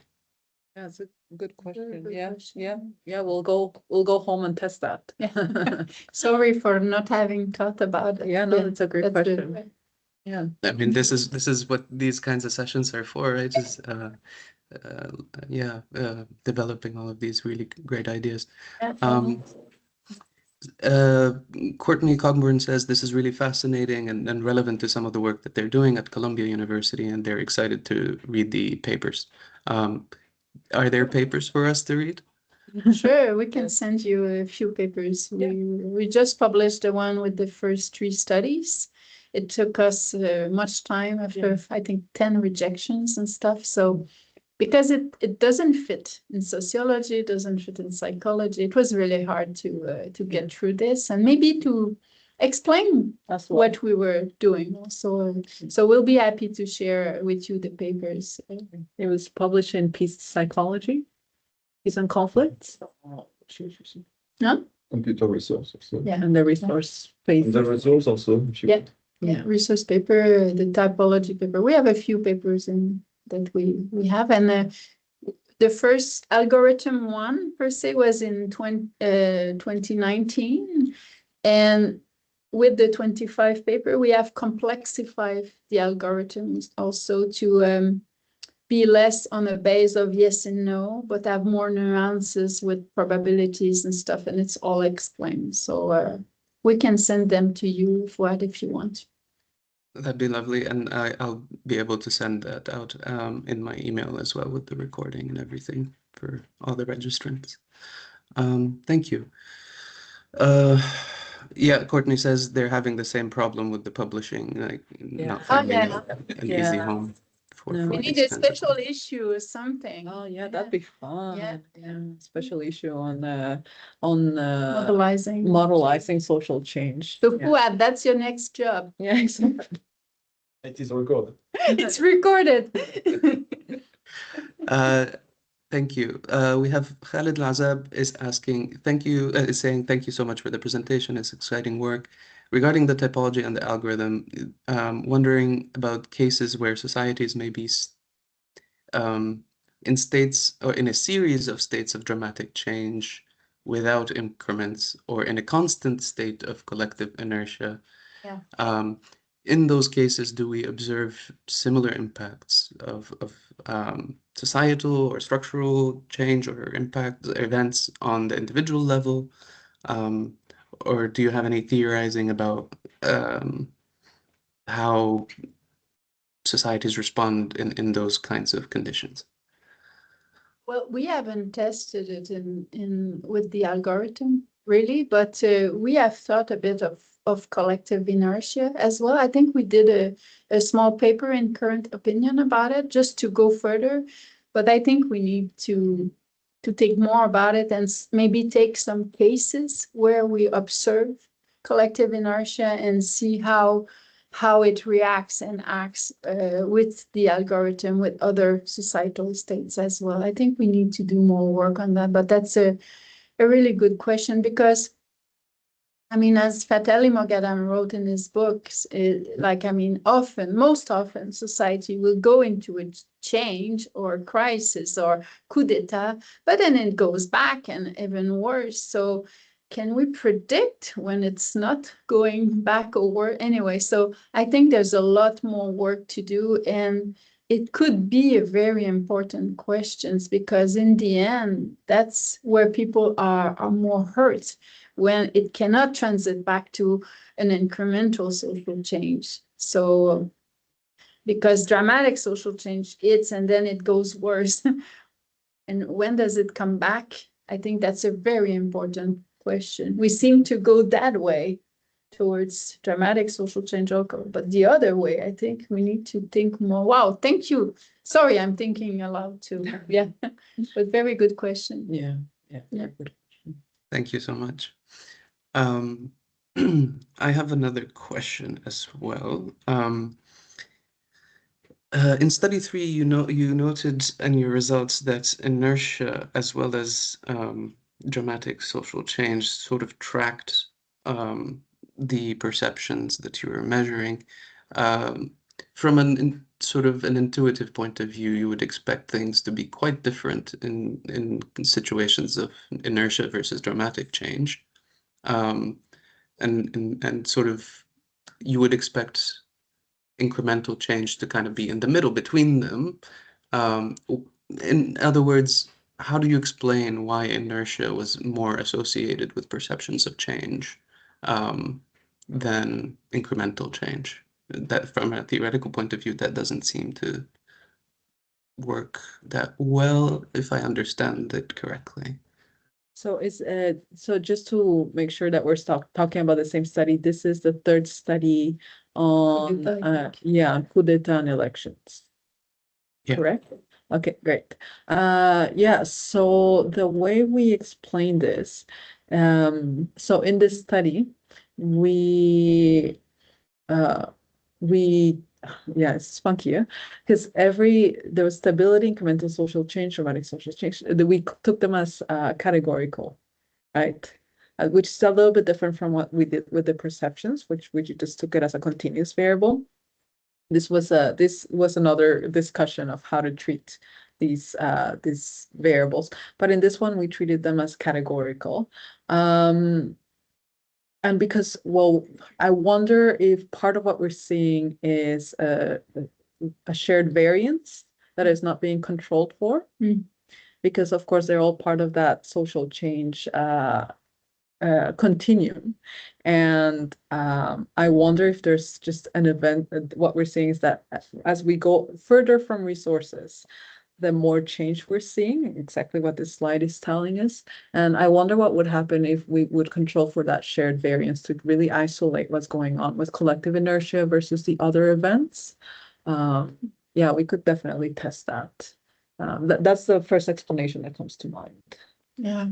Yeah, it's a good question. good Yeah, question. yeah. We'll go home and test that. Yeah. Sorry for not having thought about it. Yeah, no, that's a great that's question. good. Yeah. I mean, this is what these kinds of sessions are for, right? Just developing all of these really great ideas. Yeah. Courtney Cogburn says this is really fascinating and relevant to some of the work that they're doing at Columbia University, and they're excited to read the papers. Are there papers for us to read? Sure, we can send you a few papers. We just published the one with the first 3 studies. It took us much time after, I think, 10 rejections and stuff. So because it doesn't fit in sociology, it doesn't fit in psychology, it was really hard to get through this and maybe to explain what we were doing. So we'll be happy to share with you the papers. It was published in Peace Psychology, Peace and Conflicts. No? Computer resource also. Yeah. And the resource space. And the resource also. If you Yeah, resource paper, the typology paper. We have a few papers in that we have, and the first algorithm one per se was in 2019, and with the 25 paper, we have complexified the algorithms also to be less on a base of yes and no, but have more nuances with probabilities and stuff, and it's all explained. So we can send them to you if you want. That'd be lovely, and I'll be able to send that out in my email as well with the recording and everything for all the registrants. Thank you. Yeah, Courtney says they're having the same problem with the publishing, like not finding an easy home for We need these a kinds of special issue or something. Oh yeah, that'd be fun. Yeah. Special issue on Modelizing social change. So Fuad, that's your next job. Yeah, exactly. It is recorded. It's recorded. Thank you. We have Khalid Lazab is asking, is saying thank you so much for the presentation. It's exciting work. Regarding the typology and the algorithm, wondering about cases where societies may be in states or in a series of states of dramatic change without increments or in a constant state of collective inertia. Yeah. In those cases, do we observe similar impacts of societal or structural change or impact events on the individual level? Or do you have any theorizing about how societies respond in those kinds of conditions? Well, we haven't tested it in with the algorithm really, but we have thought a bit of collective inertia as well. I think we did a small paper in Current Opinion about it just to go further, but I think we need to think more about it and maybe take some cases where we observe collective inertia and see how it reacts and acts with the algorithm, with other societal states as well. I think we need to do more work on that, but that's a really good question because, I mean, as Fatali Moghadam wrote in his books, most often society will go into a change or crisis or coup d'etat, but then it goes back and even worse. So can we predict when it's not going back or worse? Anyway, so I think there's a lot more work to do, and it could be a very important questions because in the end, that's where people are more hurt when it cannot transit back to an incremental social change. So because dramatic social change hits and then it goes worse. And when does it come back? I think that's a very important question. We seem to go that way towards dramatic social change, but the other way, I think we need to think more. Wow, thank you. Sorry, I'm thinking aloud too. Yeah, but very good question. Yeah. Thank you so much. I have another question as well. In study 3, you noted in your results that inertia as well as dramatic social change sort of tracked the perceptions that you were measuring. From sort of an intuitive point of view, you would expect things to be quite different in situations of inertia versus dramatic change. And sort of you would expect incremental change to kind of be in the middle between them. In other words, how do you explain why inertia was more associated with perceptions of change than incremental change? That from a theoretical point of view, that doesn't seem to work that well, if I understand it correctly. So so just to make sure that we're talking about the same study, this is the third study on coup d'etat and elections. Yeah. Correct? Okay, great. Yeah, so the way we explain this, so in this study, yeah, it's funky, yeah, because there was stability, incremental social change, dramatic social change. We took them as categorical, right? Which is a little bit different from what we did with the perceptions, which we just took it as a continuous variable. This was another discussion of how to treat these variables, but in this one we treated them as categorical. And because, well, I wonder if part of what we're seeing is a shared variance that is not being controlled for, because of course they're all part of that social change continuum. And I wonder if there's just an event. What we're seeing is that as we go further from resources, the more change we're seeing, exactly what this slide is telling us. And I wonder what would happen if we would control for that shared variance to really isolate what's going on with collective inertia versus the other events. Yeah, we could definitely test that. That's the first explanation that comes to mind. Yeah.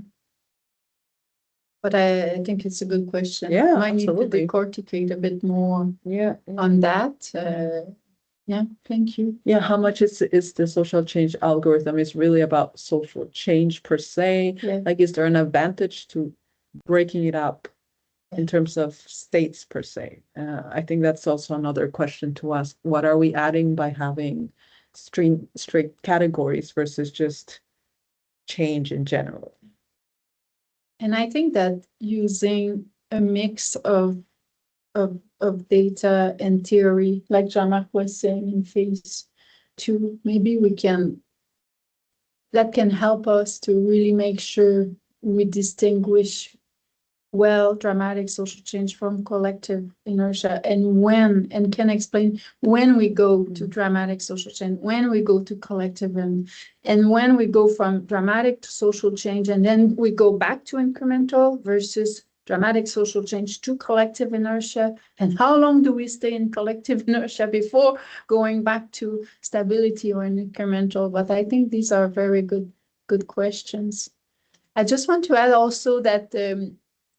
But I think it's a good question. Yeah, Might need to absolutely. decorticate a bit more Yeah. on that. Yeah, thank you. Yeah, how much is the social change algorithm is really about social change per se? Yeah. Like, is there an advantage to breaking it up in terms of states per se? I think that's also another question to ask. What are we adding by having strict categories versus just change in general? And I think that using a mix of data and theory, like Jean-Marc was saying in phase 2, maybe that can help us to really make sure we distinguish well dramatic social change from collective inertia, and can explain when we go to dramatic social change, when we go to collective, and when we go from dramatic to social change, and then we go back to incremental versus dramatic social change to collective inertia, and how long do we stay in collective inertia before going back to stability or incremental. But I think these are very good questions. I just want to add also that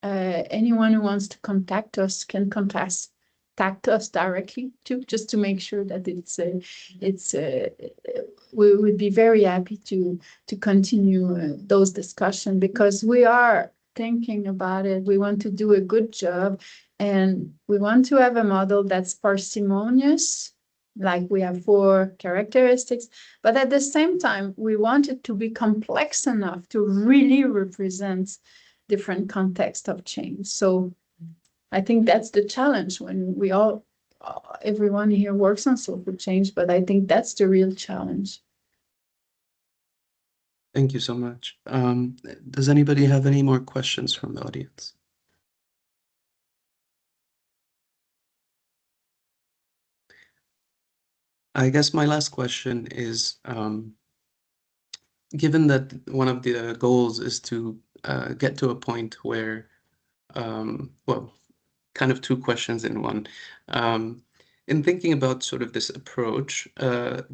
anyone who wants to contact us can contact us directly too, just to make sure that we would be very happy to continue those discussions, because we are thinking about it. We want to do a good job, and we want to have a model that's parsimonious, like we have 4 characteristics, but at the same time, we want it to be complex enough to really represent different contexts of change. So I think that's the challenge when everyone here works on social change, but I think that's the real challenge. Thank you so much. Does anybody have any more questions from the audience? I guess my last question is, given that one of the goals is to get to a point where, well, kind of 2 questions in one. In thinking about sort of this approach,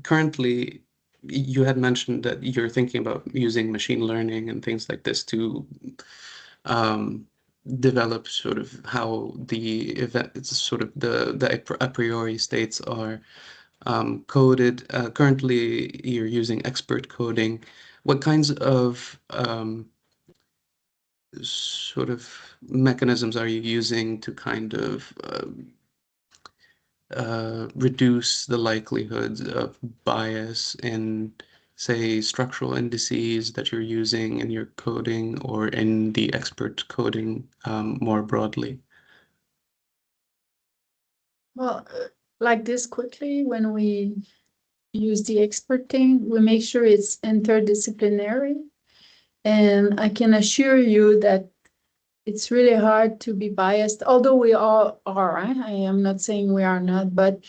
currently you had mentioned that you're thinking about using machine learning and things like this to develop sort of how the event, it's sort of the a priori states are coded. Currently, you're using expert coding. What kinds of sort of mechanisms are you using to kind of reduce the likelihood of bias in, say, structural indices that you're using in your coding or in the expert coding more broadly? Well, like this quickly, when we use the expert thing, we make sure it's interdisciplinary. And I can assure you that it's really hard to be biased, although we all are. I am not saying we are not, but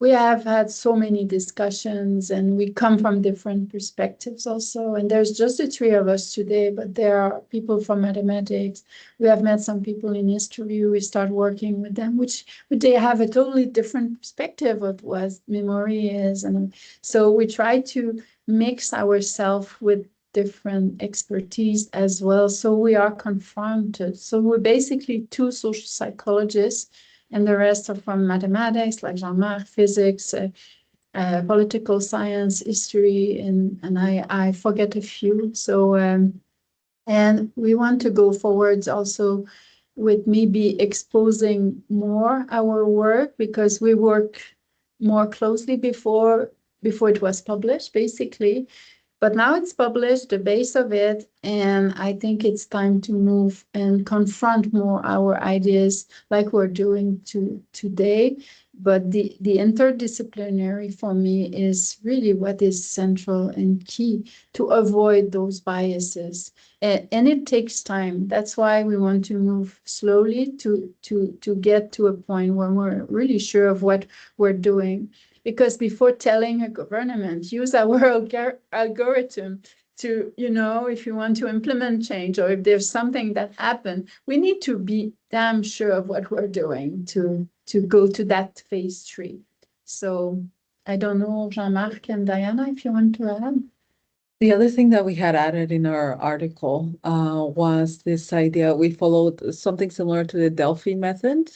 we have had so many discussions and we come from different perspectives also. And there's just the three of us today, but there are people from mathematics. We have met some people in history. We start working with them, which they have a totally different perspective of what memory is. And so we try to mix ourselves with different expertise as well. So we are confronted. So we're basically two social psychologists, and the rest are from mathematics, like Jean-Marc, physics, political science, history, and I forget a few. So, and we want to go forwards also with maybe exposing more our work, because we work more closely before it was published, basically. But now it's published, the base of it, and I think it's time to move and confront more our ideas like we're doing today. But the interdisciplinary for me is really what is central and key to avoid those biases. And it takes time. That's why we want to move slowly to get to a point where we're really sure of what we're doing. Because before telling a government, use our algorithm to, if you want to implement change, or if there's something that happened, we need to be damn sure of what we're doing to go to that phase 3. So I don't know, Jean-Marc and Diana, if you want to add. The other thing that we had added in our article was this idea. We followed something similar to the Delphi method.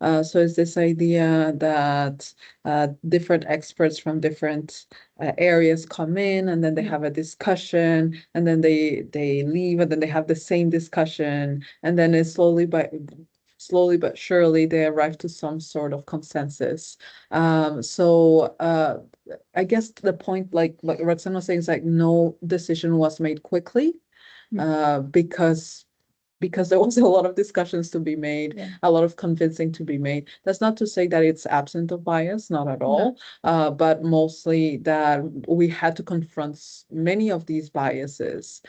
So it's this idea that different experts from different areas come in, and then they have a discussion, and then they leave, and then they have the same discussion, and then it's slowly but surely they arrive to some sort of consensus. So I guess the point, like Roxane was saying, is like no decision was made quickly, because there was a lot of discussions to be made, a lot of convincing to be made. That's not to say that it's absent of bias, not at all, but mostly that we had to confront many of these biases.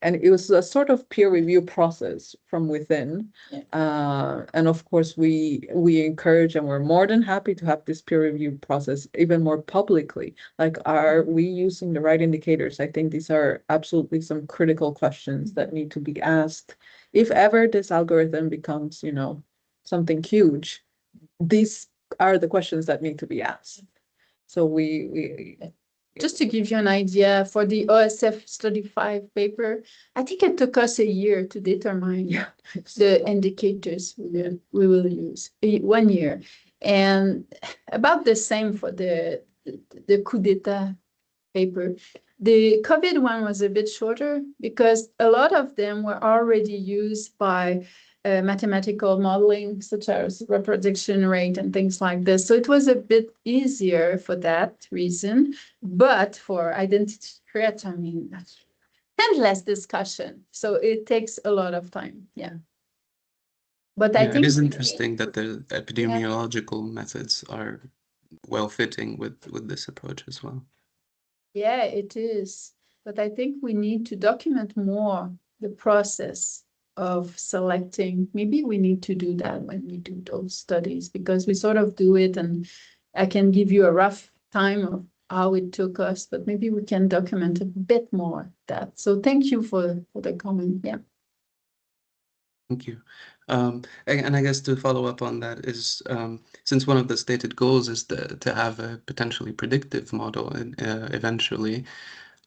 And it was a sort of peer review process from within. And of course, we encourage, and we're more than happy to have this peer review process even more publicly. Like, are we using the right indicators? I think these are absolutely some critical questions that need to be asked. If ever this algorithm becomes, something huge, these are the questions that need to be asked. So we just to give you an idea, for the OSF Study 5 paper, I think it took us a year to determine the indicators we will use, 1 year. And about the same for the coup d'etat paper. The COVID one was a bit shorter because a lot of them were already used by mathematical modeling, such as reproduction rate and things like this. So it was a bit easier for that reason. But for identity threat, I mean, that's endless discussion. So it takes a lot of time. But I think it is interesting that the epidemiological methods are well fitting with this approach as well. Yeah, it is. But I think we need to document more the process of selecting. Maybe we need to do that when we do those studies, because we sort of do it, and I can give you a rough time of how it took us, but maybe we can document a bit more that. So thank you for the comment. Yeah. Thank you. And I guess to follow up on that is, since one of the stated goals is to have a potentially predictive model eventually,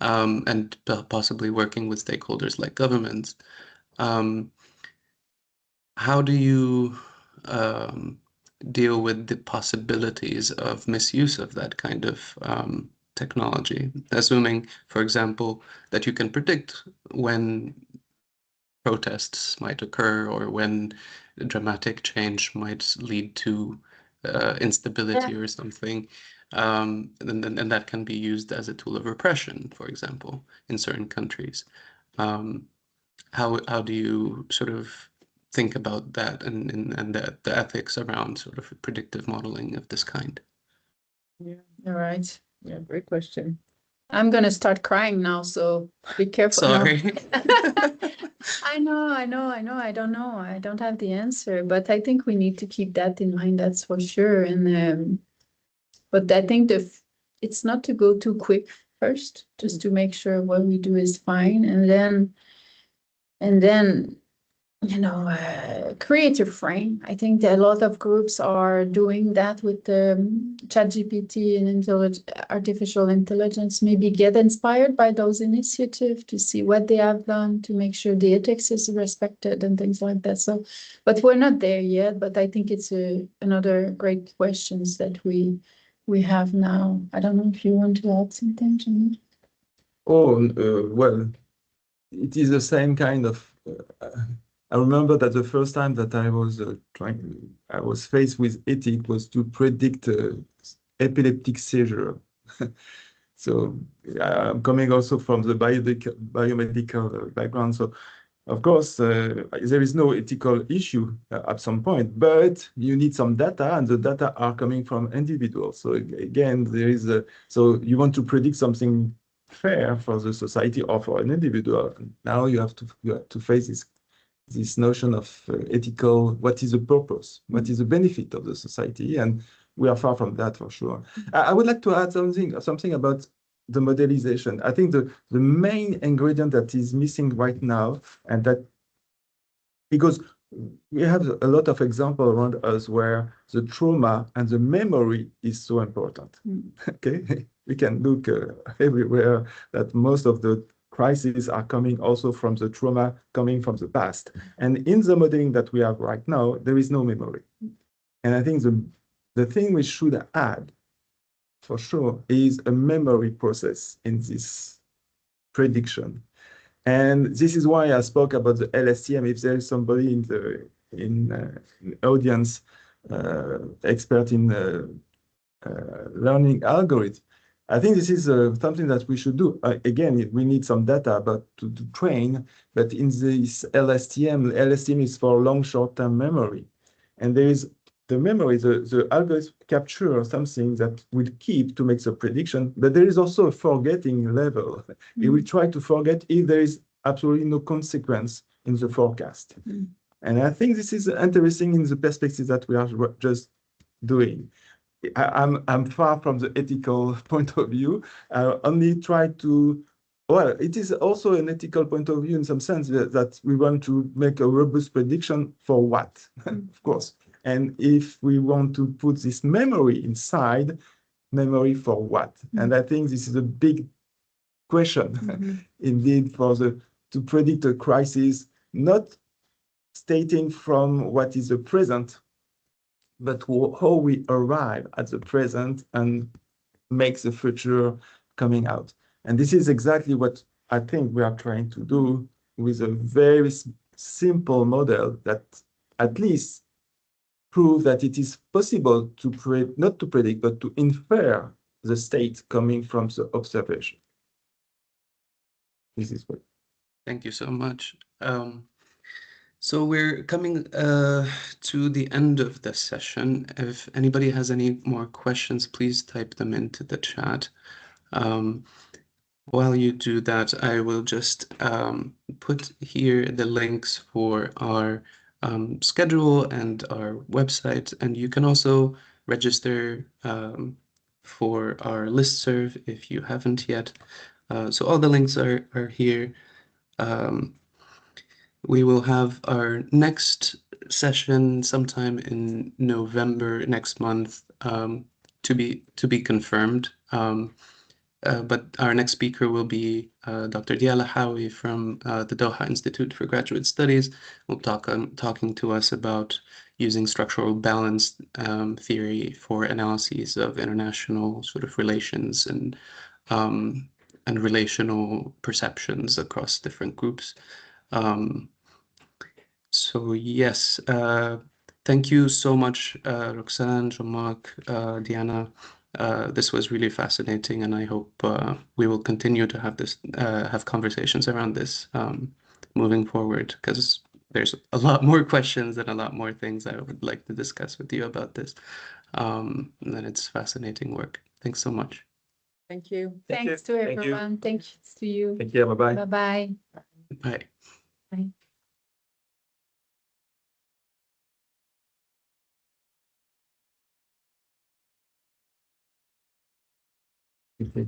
and possibly working with stakeholders like governments, how do you deal with the possibilities of misuse of that kind of technology, assuming, for example, that you can predict when protests might occur or when dramatic change might lead to instability or something. And that can be used as a tool of repression, for example, in certain countries. How do you sort of think about that and the ethics around sort of predictive modeling of this kind? Yeah, all right. Yeah, great question. I'm gonna start crying now, so be careful. No. Sorry. I know. I don't know. I don't have the answer, but I think we need to keep that in mind. That's for sure. And but I think it's not to go too quick first, just to make sure what we do is fine, and then create a frame. I think that a lot of groups are doing that with the ChatGPT and artificial intelligence. Maybe get inspired by those initiatives to see what they have done to make sure the ethics is respected and things like that. So, but we're not there yet. But I think it's another great questions that we have now. I don't know if you want to add something, Jean-Marc. Well, it is the same kind of. I remember that the first time that I was faced with ethic was to predict epileptic seizure. So I'm coming also from the biomedical background. So of course, there is no ethical issue at some point, but you need some data, and the data are coming from individuals. So again, so you want to predict something fair for the society or for an individual. Now you have to face this notion of ethical, what is the purpose, what is the benefit of the society, and we are far from that for sure. I would like to add something about the modelization. I think the main ingredient that is missing right now, and that because we have a lot of examples around us where the trauma and the memory is so important. Okay, we can look everywhere that most of the crises are coming also from the trauma coming from the past. And in the modeling that we have right now, there is no memory. And I think the thing we should add for sure is a memory process in this prediction. And this is why I spoke about the LSTM. If there is somebody in the audience expert in learning algorithms, I think this is something that we should do. Again, we need some data to train, but in this LSTM is for long short-term memory. And there is the memory, the algorithm capture something that will keep to make the prediction, but there is also a forgetting level. It will try to forget if there is absolutely no consequence in the forecast. And I think this is interesting in the perspective that we are just doing. I'm far from the ethical point of view. I only try to, well, it is also an ethical point of view in some sense that we want to make a robust prediction for what, of course. And if we want to put this memory inside, memory for what? And I think this is a big question, indeed, to predict a crisis, not stating from what is the present, but how we arrive at the present and make the future coming out. And this is exactly what I think we are trying to do with a very simple model that at least prove that it is possible to not to predict, but to infer the state coming from the observation. This is what. Thank you so much. So we're coming to the end of this session. If anybody has any more questions, please type them into the chat. While you do that, I will just put here the links for our schedule and our website, and you can also register for our listserv if you haven't yet. So all the links are here. We will have our next session sometime in November next month, to be confirmed. but our next speaker will be Dr. Diala Hawi from the Doha Institute for Graduate Studies. Will talking to us about using structural balance theory for analyses of international sort of relations and relational perceptions across different groups. So yes, thank you so much, Roxane, Jean-Marc, Diana. This was really fascinating, and I hope we will continue to have conversations around this moving forward, because there's a lot more questions and a lot more things I would like to discuss with you about this. And it's fascinating work. Thanks so much. Thank you. Thanks to everyone. Thanks to you. Thank you. Bye-bye. Bye-bye. Bye. Bye. Okay.